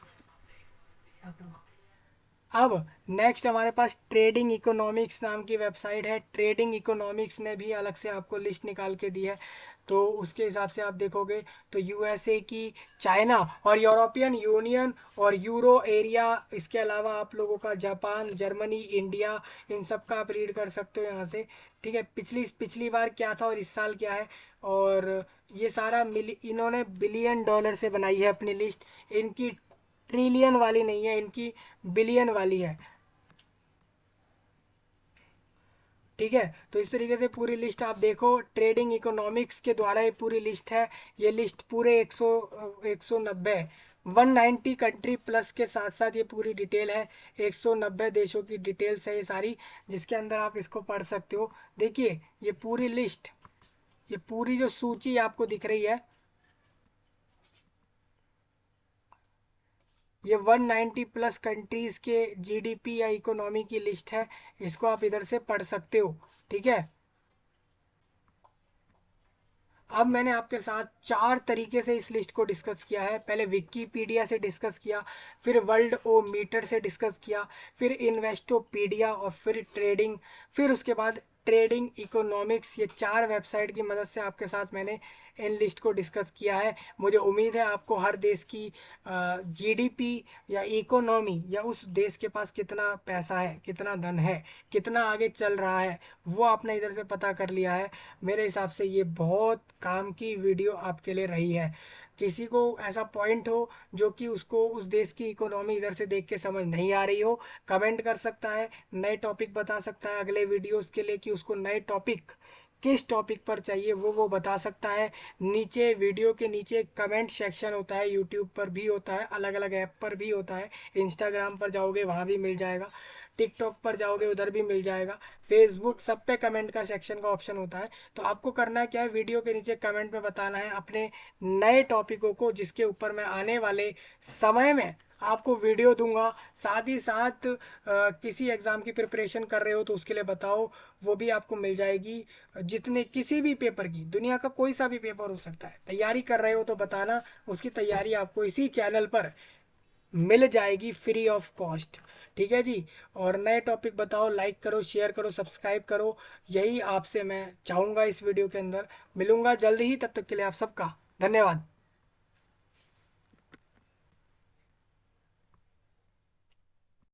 अब नेक्स्ट हमारे पास ट्रेडिंग इकोनॉमिक्स नाम की वेबसाइट है। ट्रेडिंग इकोनॉमिक्स ने भी अलग से आपको लिस्ट निकाल के दी है, तो उसके हिसाब से आप देखोगे तो यूएसए की, चाइना और यूरोपियन यूनियन और यूरो एरिया, इसके अलावा आप लोगों का जापान, जर्मनी, इंडिया, इन सब का आप रीड कर सकते हो यहाँ से। ठीक है, पिछली बार क्या था और इस साल क्या है, और ये सारा इन्होंने बिलियन डॉलर से बनाई है अपनी लिस्ट। इनकी ट्रिलियन वाली नहीं है, इनकी बिलियन वाली है। ठीक है, तो इस तरीके से पूरी लिस्ट आप देखो, ट्रेडिंग इकोनॉमिक्स के द्वारा ये पूरी लिस्ट है। ये लिस्ट पूरे 190 190 कंट्री प्लस के साथ साथ ये पूरी डिटेल है, 190 देशों की डिटेल्स है ये सारी, जिसके अंदर आप इसको पढ़ सकते हो। देखिए ये पूरी लिस्ट, ये पूरी जो सूची आपको दिख रही है, ये 190 प्लस कंट्रीज़ के जीडीपी या इकोनॉमी की लिस्ट है। इसको आप इधर से पढ़ सकते हो। ठीक है, अब मैंने आपके साथ 4 तरीके से इस लिस्ट को डिस्कस किया है। पहले विकीपीडिया से डिस्कस किया, फिर वर्ल्ड ओ मीटर से डिस्कस किया, फिर इन्वेस्टोपीडिया, और फिर ट्रेडिंग, फिर उसके बाद ट्रेडिंग इकोनॉमिक्स। ये 4 वेबसाइट की मदद से आपके साथ मैंने इन लिस्ट को डिस्कस किया है। मुझे उम्मीद है आपको हर देश की जीडीपी या इकोनॉमी, या उस देश के पास कितना पैसा है, कितना धन है, कितना आगे चल रहा है, वो आपने इधर से पता कर लिया है। मेरे हिसाब से ये बहुत काम की वीडियो आपके लिए रही है। किसी को ऐसा पॉइंट हो जो कि उसको उस देश की इकोनॉमी इधर से देख के समझ नहीं आ रही हो, कमेंट कर सकता है, नए टॉपिक बता सकता है अगले वीडियोस के लिए, कि उसको नए टॉपिक किस टॉपिक पर चाहिए वो बता सकता है। नीचे वीडियो के नीचे कमेंट सेक्शन होता है, यूट्यूब पर भी होता है, अलग अलग ऐप पर भी होता है, इंस्टाग्राम पर जाओगे वहाँ भी मिल जाएगा, टिकटॉक पर जाओगे उधर भी मिल जाएगा, फेसबुक, सब पे कमेंट का सेक्शन का ऑप्शन होता है। तो आपको करना क्या है, वीडियो के नीचे कमेंट में बताना है अपने नए टॉपिकों को, जिसके ऊपर मैं आने वाले समय में आपको वीडियो दूंगा। साथ ही साथ किसी एग्ज़ाम की प्रिपरेशन कर रहे हो तो उसके लिए बताओ, वो भी आपको मिल जाएगी। जितने किसी भी पेपर की, दुनिया का कोई सा भी पेपर हो सकता है, तैयारी कर रहे हो तो बताना, उसकी तैयारी आपको इसी चैनल पर मिल जाएगी फ्री ऑफ कॉस्ट। ठीक है जी, और नए टॉपिक बताओ, लाइक करो, शेयर करो, सब्सक्राइब करो, यही आपसे मैं चाहूँगा इस वीडियो के अंदर। मिलूँगा जल्द ही, तब तक के लिए आप सबका धन्यवाद।